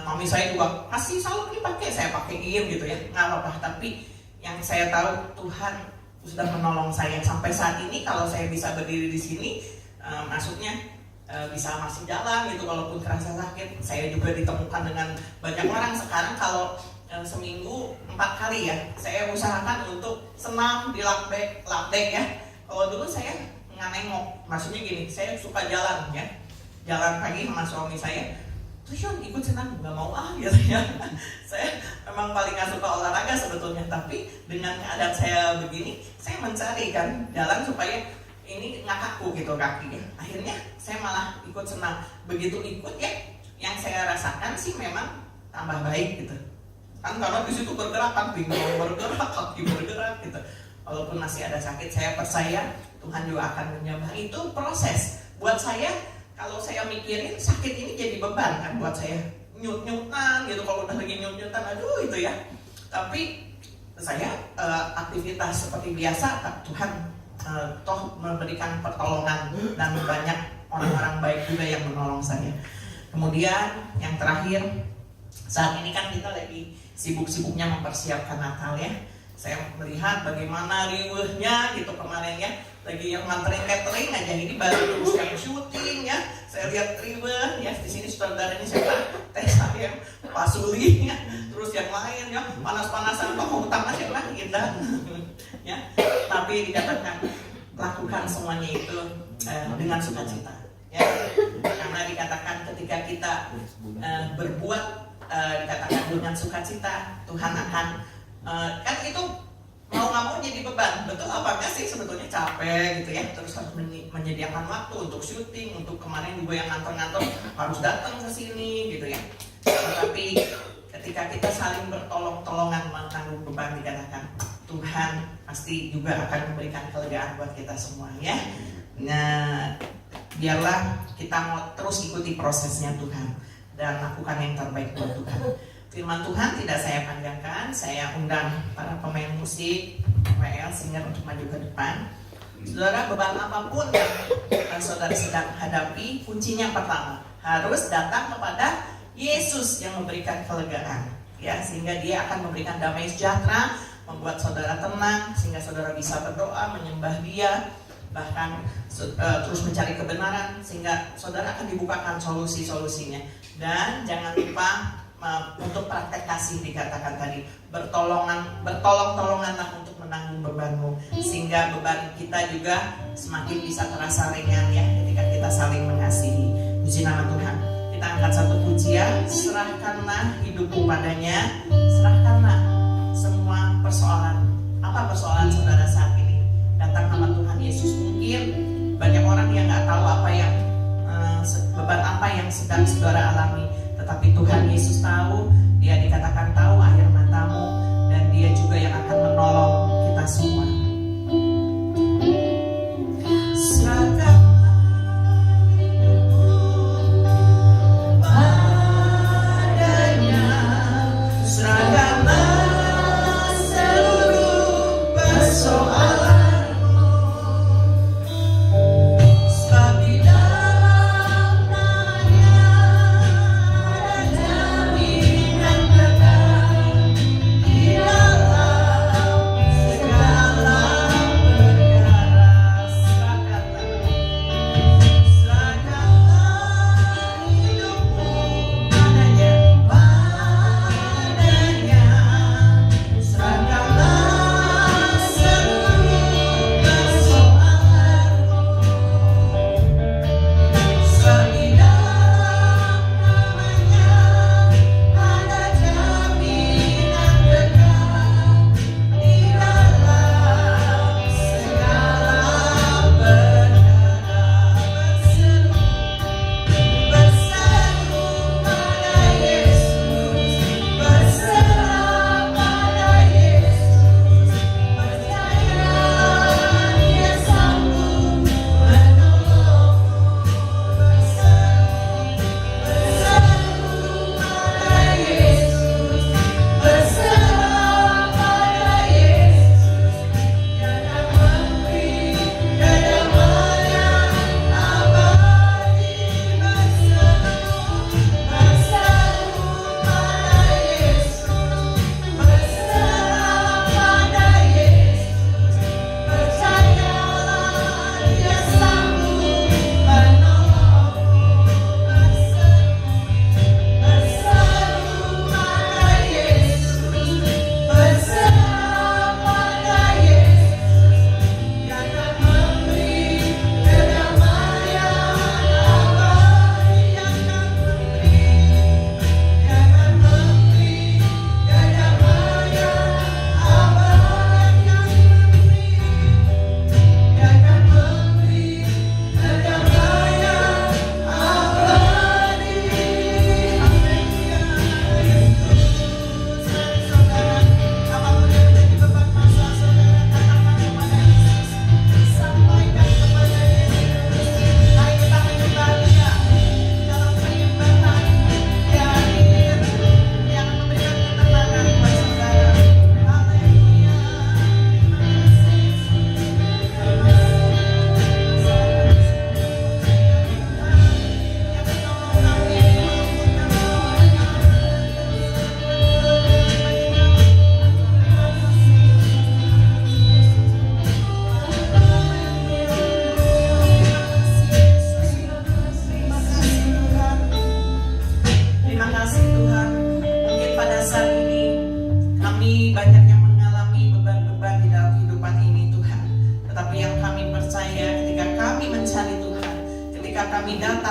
S3: mami saya juga kasih salep dipakai, saya pakein gitu ya, nggak apa-apa. Tapi yang saya tahu Tuhan sudah menolong saya sampai saat ini. Kalau saya bisa berdiri di sini, maksudnya bisa masih jalan gitu walaupun kerasa sakit. Saya juga ditemukan dengan banyak orang sekarang. Kalau seminggu 4 kali ya saya usahakan untuk senam di lakbek ya. Kalau dulu saya nggak nengok, maksudnya gini, saya suka jalan ya, jalan pagi sama suami saya. Terus ikut senam, nggak mau gitu ya. Saya memang paling nggak suka olahraga sebetulnya, tapi dengan keadaan saya begini, saya mencari kan jalan supaya ini nggak kaku gitu kaki ya. Akhirnya saya malah ikut senam. Begitu ikut ya, yang saya rasakan sih memang tambah baik gitu. Kan karena di situ bergerak kan, pinggang bergerak, kaki bergerak gitu. Walaupun masih ada sakit, saya percaya Tuhan juga akan menyembuhkan. Itu proses. Buat saya, kalau saya mikirin sakit ini jadi beban kan buat saya. Nyut-nyutan gitu, kalau udah lagi nyut-nyutan, aduh itu ya. Tapi saya aktivitas seperti biasa, Tuhan toh memberikan pertolongan dan banyak orang-orang baik juga yang menolong saya. Kemudian yang terakhir, saat ini kan kita lagi sibuk-sibuknya mempersiapkan Natal ya. Saya melihat bagaimana riuhnya gitu kemarin ya. Lagi yang nganterin catering aja, ini baru terus yang syuting ya. Saya lihat riuh ya, di sini saudara ini siapa? Teh saya, Pak Suli ya. Terus yang lain ya, panas-panasan tokoh utama siapa? Kita ya. Tapi dikatakan lakukan semuanya itu dengan sukacita ya. Karena dikatakan ketika kita berbuat dikatakan dengan sukacita, Tuhan akan kan itu mau nggak mau jadi beban. Betul apa enggak sih sebetulnya, capek gitu ya, terus harus menyediakan waktu untuk syuting, untuk kemarin juga yang ngantor-ngantor harus datang ke sini gitu ya. Tetapi ketika kita saling bertolong-tolongan menanggung beban, dikatakan Tuhan pasti juga akan memberikan kelegaan buat kita semua ya. Nah, biarlah kita mau terus ikuti prosesnya Tuhan dan lakukan yang terbaik buat Tuhan. Firman Tuhan tidak saya panjangkan, saya undang para pemain musik, WL, singer untuk maju ke depan. Saudara, beban apapun yang saudara sedang hadapi, kuncinya pertama, harus datang kepada Yesus yang memberikan kelegaan. Ya, sehingga dia akan memberikan damai sejahtera, membuat saudara tenang, sehingga saudara bisa berdoa, menyembah dia, bahkan terus mencari kebenaran, sehingga saudara akan dibukakan solusi-solusinya. Dan jangan lupa untuk praktek kasih, dikatakan tadi, bertolong-tolonganlah untuk menanggung bebanmu, sehingga beban kita juga semakin bisa terasa ringan ya ketika kita saling mengasihi. Puji nama Tuhan. Kita angkat satu pujian, serahkanlah hidupmu padanya, serahkanlah semua persoalan. Apa persoalan saudara saat ini? Datang nama Tuhan Yesus. Mungkin banyak orang yang nggak tahu apa yang beban apa yang sedang saudara alami, tetapi Tuhan Yesus tahu. Dia dikatakan tahu akhir matamu, dan dia juga yang akan menolong kita semua.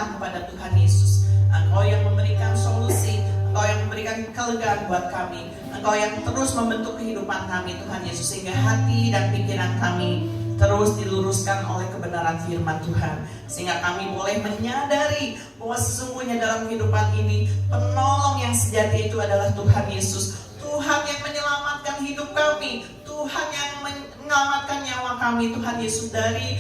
S3: datang kepada Tuhan Yesus. Engkau yang memberikan solusi, Engkau yang memberikan kelegaan buat kami, Engkau yang terus membentuk kehidupan kami Tuhan Yesus, sehingga hati dan pikiran kami terus diluruskan oleh kebenaran firman Tuhan, sehingga kami boleh menyadari bahwa sesungguhnya dalam kehidupan ini penolong yang sejati itu adalah Tuhan Yesus. Tuhan yang menyelamatkan hidup kami, Tuhan yang menyelamatkan nyawa kami Tuhan Yesus dari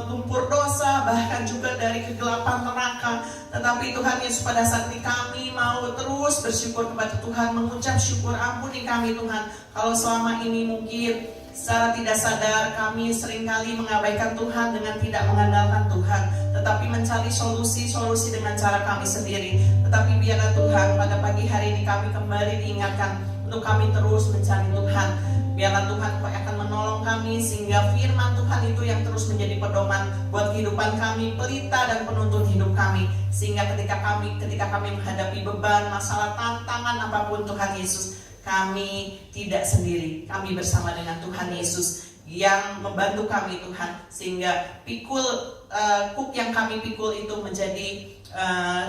S3: lumpur dosa, bahkan juga dari kegelapan neraka. Tetapi Tuhan Yesus, pada saat ini kami mau terus bersyukur kepada Tuhan, mengucap syukur, ampuni kami Tuhan kalau selama ini mungkin secara tidak sadar kami seringkali mengabaikan Tuhan dengan tidak mengandalkan Tuhan, tetapi mencari solusi-solusi dengan cara kami sendiri. Tetapi biarlah Tuhan, pada pagi hari ini kami kembali diingatkan untuk kami terus mencari Tuhan. Biarlah Tuhan Kau akan menolong kami, sehingga firman Tuhan itu yang terus menjadi pedoman buat kehidupan kami, pelita dan penuntun hidup kami. Sehingga ketika kami menghadapi beban, masalah, tantangan apapun Tuhan Yesus, kami tidak sendiri, kami bersama dengan Tuhan Yesus yang membantu kami Tuhan, sehingga kuk yang kami pikul itu menjadi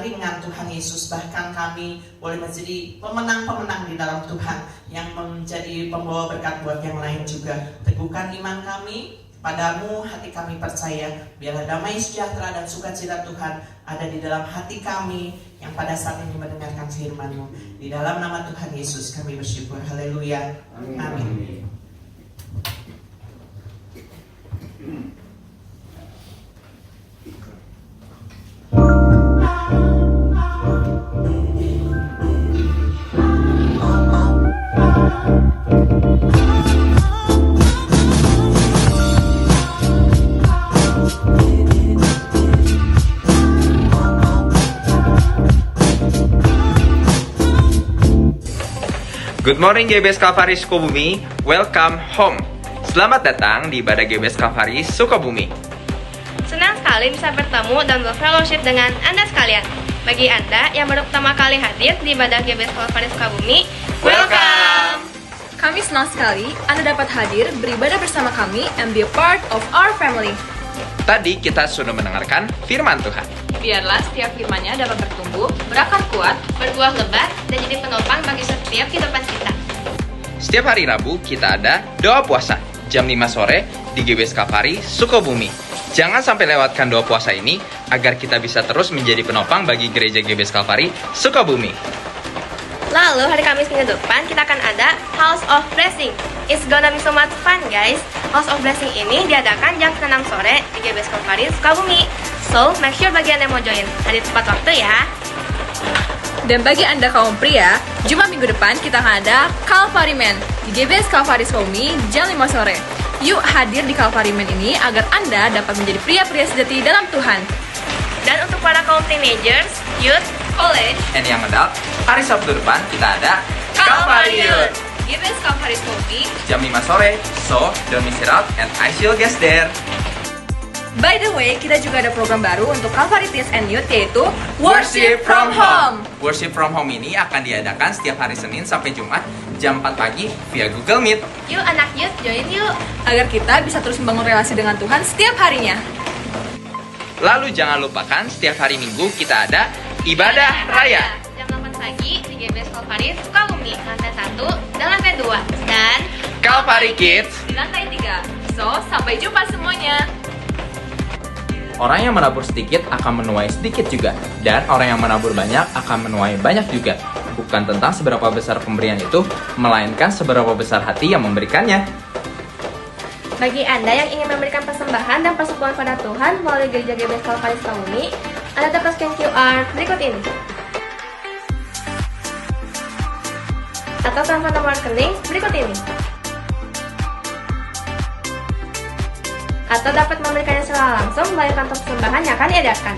S3: ringan Tuhan Yesus. Bahkan kami boleh menjadi pemenang-pemenang di dalam Tuhan, yang menjadi pembawa berkat buat yang lain juga. Teguhkan iman kami padamu, hati kami percaya. Biarlah damai sejahtera dan sukacita Tuhan ada di dalam hati kami yang pada saat ini mendengarkan firman-Mu. Di dalam nama Tuhan Yesus kami bersyukur. Haleluya. Amin.
S4: Good morning GBS Kalvari Sukabumi, welcome home. Selamat datang di ibadah GBS Kalvari Sukabumi.
S5: Senang sekali bisa bertemu dan berfellowship dengan Anda sekalian. Bagi Anda yang baru pertama kali hadir di ibadah GBS Kalvari Sukabumi, welcome!
S6: Kami senang sekali Anda dapat hadir beribadah bersama kami and be a part of our family.
S4: Tadi kita sudah mendengarkan firman Tuhan.
S6: Biarlah setiap firman-Nya dapat bertumbuh, berakar kuat,
S5: Berbuah lebat dan jadi penopang bagi setiap kehidupan kita.
S4: Setiap hari Rabu kita ada doa puasa jam 5 sore di GBS Kalvari Sukabumi. Jangan sampai lewatkan doa puasa ini agar kita bisa terus menjadi penopang bagi gereja GBS Kalvari Sukabumi.
S5: Lalu hari Kamis minggu depan kita akan ada House of Blessing. It's gonna be so much fun guys. House of Blessing ini diadakan jam 6 sore di GBS Kalvari Sukabumi. So, make sure bagi Anda yang mau join, hadir tepat waktu ya.
S6: Dan bagi Anda kaum pria, Jumat minggu depan kita akan ada Calvary Man di GBS Kalvari Sukabumi jam 5 sore. Yuk hadir di Calvary Man ini agar Anda dapat menjadi pria-pria sejati dalam Tuhan.
S5: Dan untuk para kaum teenagers, youth, college,
S4: And yang adult, hari Sabtu depan kita ada
S5: Calvary Youth.
S6: GBS Kalvari Sukabumi.
S4: jam 5 sore. So, don't miss it out and I see you guys there.
S6: By the way, kita juga ada program baru untuk Calvary Teens and Youth, yaitu
S4: Worship from Home. Worship from Home ini akan diadakan setiap hari Senin sampai Jumat jam 4 pagi via Google Meet.
S5: Yuk anak youth, join yuk.
S6: agar kita bisa terus membangun relasi dengan Tuhan setiap harinya.
S4: Lalu jangan lupakan setiap hari Minggu kita ada Ibadah Raya.
S5: Jam 8 pagi di GBS Kalvari Sukabumi, lantai 1 dan lantai 2. Dan
S4: Kalvari Kids.
S6: Di lantai 3. So, sampai jumpa semuanya.
S4: Orang yang menabur sedikit akan menuai sedikit juga, dan orang yang menabur banyak akan menuai banyak juga. Bukan tentang seberapa besar pemberian itu, melainkan seberapa besar hati yang memberikannya.
S5: bagi Anda yang ingin memberikan persembahan dan persekutuan pada Tuhan melalui Gereja GBS Kalvari Sukabumi, Anda dapat scan QR berikut ini. Atau transfer nomor rekening berikut ini. Atau dapat memberikannya secara langsung melalui kantor persembahan yang akan diadakan.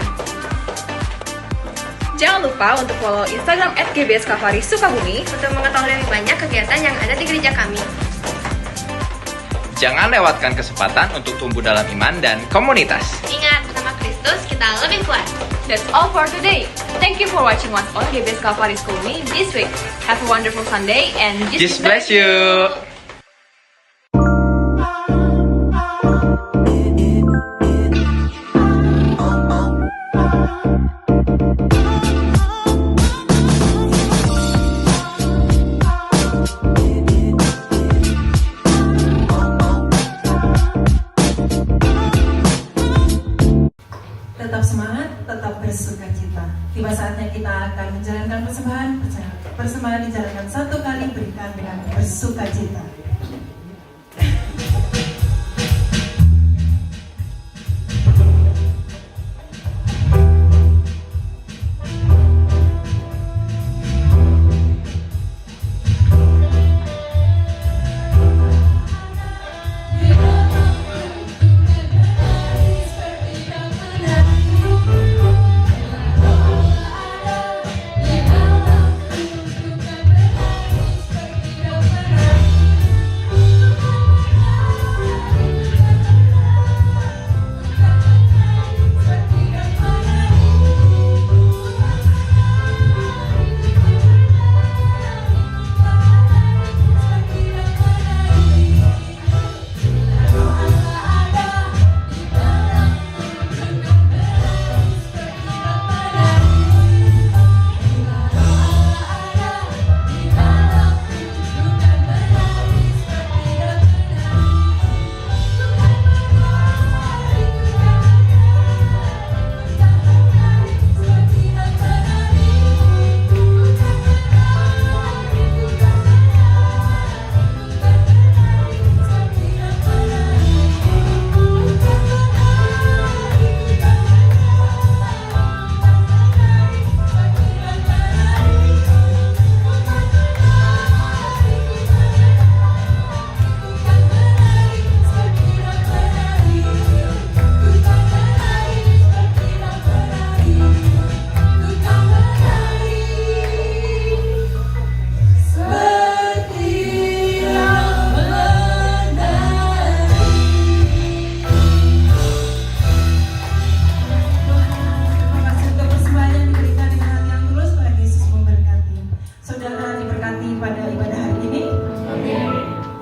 S6: Jangan lupa untuk follow Instagram @GBS Kalvari Sukabumi
S5: Untuk mengetahui lebih banyak kegiatan yang ada di gereja kami.
S4: Jangan lewatkan kesempatan untuk tumbuh dalam iman dan komunitas.
S5: Ingat, bersama Kristus kita lebih kuat.
S6: That's all for today. Thank you for watching what's on GBS Kalvari Sukabumi this week. Have a wonderful Sunday and
S4: Jesus bless you.
S1: sukacita. Tiba saatnya kita akan menjalankan persembahan dijalankan 1 kali, berikan dengan bersukacita.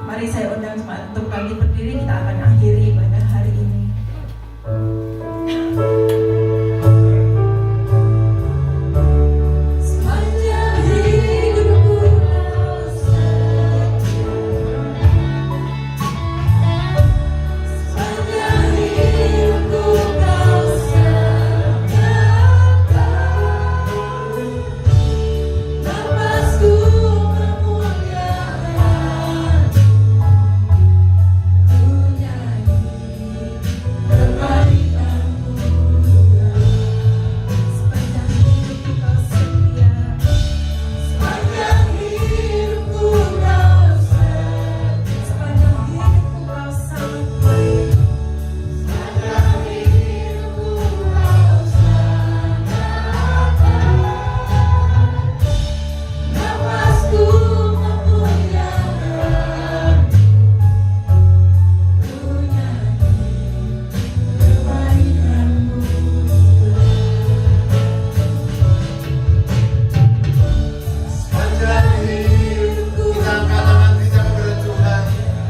S1: Mari saya undang jemaat untuk bangkit berdiri, kita akan akhiri ibadah hari ini.
S2: Sepanjang hidupku kau setia, sepanjang hidupku kau sediakan, nafasku memuliakan, ku nyanyi kebaikan-Mu Tuhan.
S1: Sepanjang hidupku kau setia,
S2: Sepanjang hidupku kau setia,
S1: sepanjang hidupku kau sangat baik.
S2: sepanjang hidupku kau sediakan, nafasku memuliakan, ku nyanyi kebaikan-Mu
S7: Sepanjang hidup kita angkat tangan kita kepada Tuhan,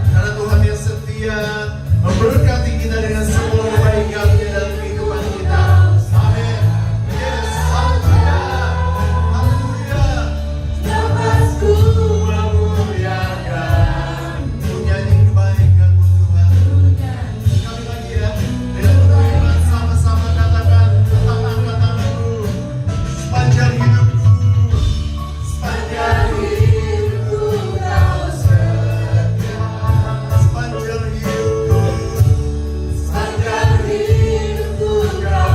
S7: karena Tuhan yang setia memberkati kita dengan semua kebaikan-Nya dalam kehidupan kita. Amin. Yes, haleluya, haleluya.
S2: nafasku
S7: Memuliakan, menyanyi kebaikan-Mu Tuhan. Sekali lagi ya, dengan beriman sama-sama katakan, tetap angkat tanganmu. Sepanjang hidupku, sepanjang
S2: hidupku kau setia,
S7: sepanjang hidupku,
S2: sepanjang hidupku kau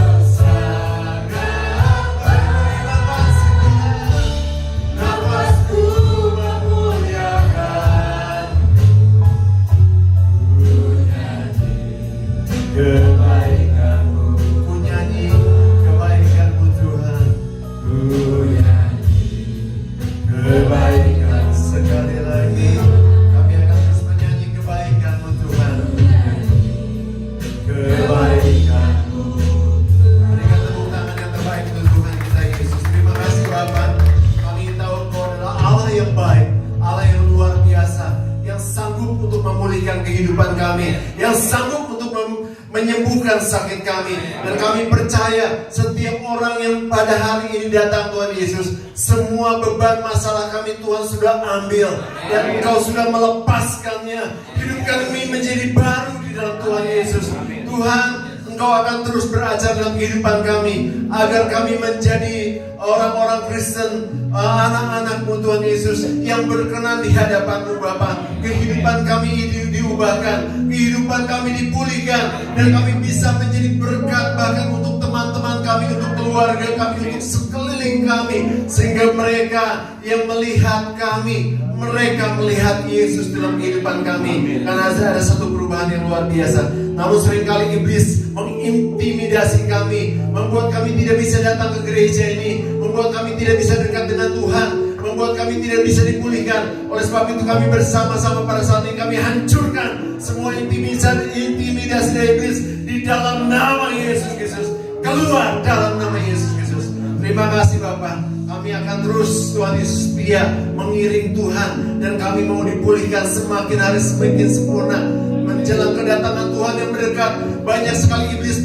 S7: terima kasih Tuhan.
S2: nafasku memuliakan,
S7: Kebaikan-Mu, ku nyanyi kebaikan-Mu Tuhan. Ku nyanyi kebaikan. Sekali lagi kami akan terus menyanyi kebaikan-Mu Tuhan. Kebaikan-Mu. Berikan tepuk tangan yang terbaik untuk Tuhan kita Yesus. Terima kasih Bapa. Kami tahu Engkau adalah Allah yang baik, Allah yang luar biasa, yang sanggup untuk memulihkan kehidupan kami, yang sanggup untuk menyembuhkan sakit kami. Dan kami percaya setiap orang yang pada hari ini datang Tuhan Yesus, semua beban masalah kami Tuhan sudah ambil, dan Engkau sudah melepaskannya. Hidup kami menjadi baru di dalam Tuhan Yesus. Tuhan, Engkau akan terus berajar dalam kehidupan kami, agar kami menjadi orang-orang Kristen, anak-anak-Mu Tuhan Yesus, yang berkenan di hadapan-Mu Bapa. Kehidupan kami diubahkan, kehidupan kami dipulihkan, dan kami bisa menjadi berkat bahkan untuk teman-teman kami, untuk keluarga kami, untuk sekeliling kami, sehingga mereka yang melihat kami, mereka melihat Yesus dalam kehidupan kami. Karena ada satu perubahan yang luar biasa. Namun seringkali iblis mengintimidasi kami, membuat kami tidak bisa datang ke gereja ini, membuat kami tidak bisa dekat dengan Tuhan, membuat kami tidak bisa dipulihkan. Oleh sebab itu kami bersama-sama pada saat ini kami hancurkan semua intimidasi dari iblis di dalam nama Yesus Kristus. Keluar dalam nama Yesus Kristus. Terima kasih Bapak. Kami akan terus Tuhan Yesus setia mengiring Tuhan, dan kami mau dipulihkan semakin hari semakin sempurna. Menjelang kedatangan Tuhan yang mendekat, banyak sekali iblis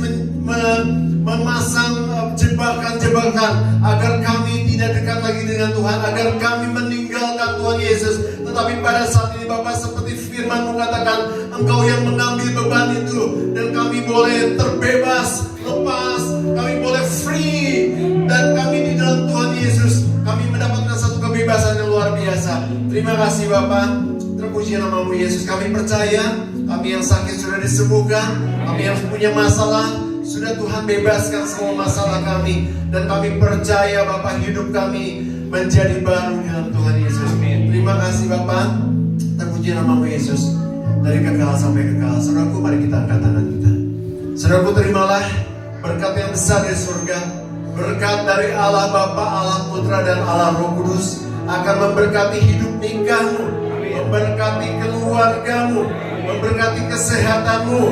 S7: memasang jebakan-jebakan agar kami tidak dekat lagi dengan Tuhan, agar kami meninggalkan Tuhan Yesus. Tetapi pada saat ini Bapak, seperti firman mengatakan, Engkau yang mengambil beban itu, dan kami boleh terbebas, lepas, kami boleh free, dan kami di dalam Tuhan Yesus, kami mendapatkan satu kebebasan yang luar biasa. Terima kasih Bapak. Terpuji nama-Mu Yesus. Kami percaya, kami yang sakit sudah disembuhkan, kami yang punya masalah sudah Tuhan bebaskan semua masalah kami, dan kami percaya Bapak, hidup kami menjadi baru dalam Tuhan Yesus. Terima kasih Bapak. Terpuji nama-Mu Yesus. Dari kekal sampai kekal. Saudaraku, mari kita angkat tangan kita. Saudaraku, terimalah berkat yang besar dari surga. Berkat dari Allah Bapa, Allah Putra, dan Allah Roh Kudus akan memberkati hidup nikahmu, memberkati keluargamu, memberkati kesehatanmu,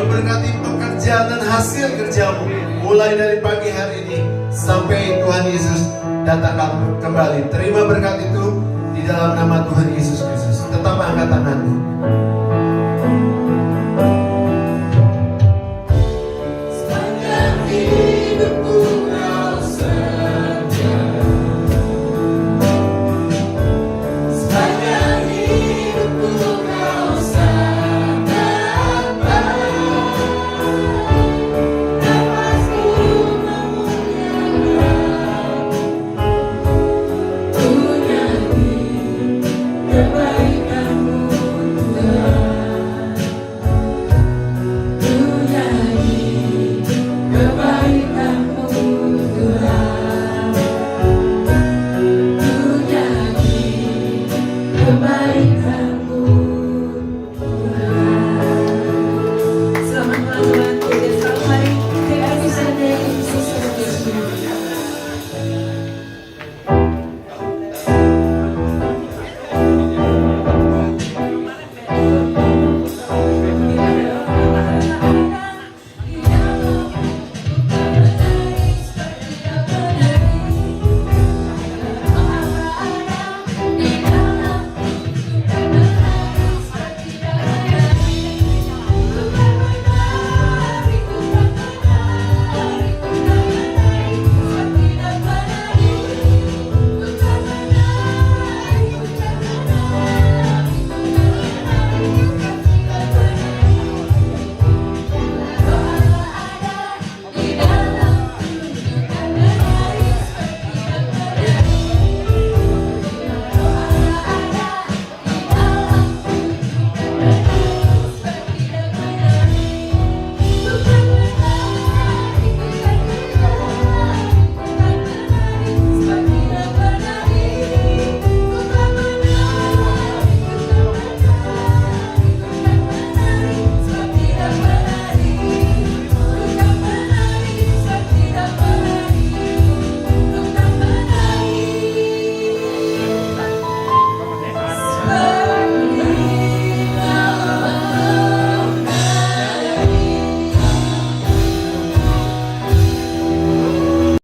S7: memberkati pekerjaan dan hasil kerjamu, mulai dari pagi hari ini sampai Tuhan Yesus datang kembali. Terima berkat itu di dalam nama Tuhan Yesus Kristus. Tetap angkat tanganmu.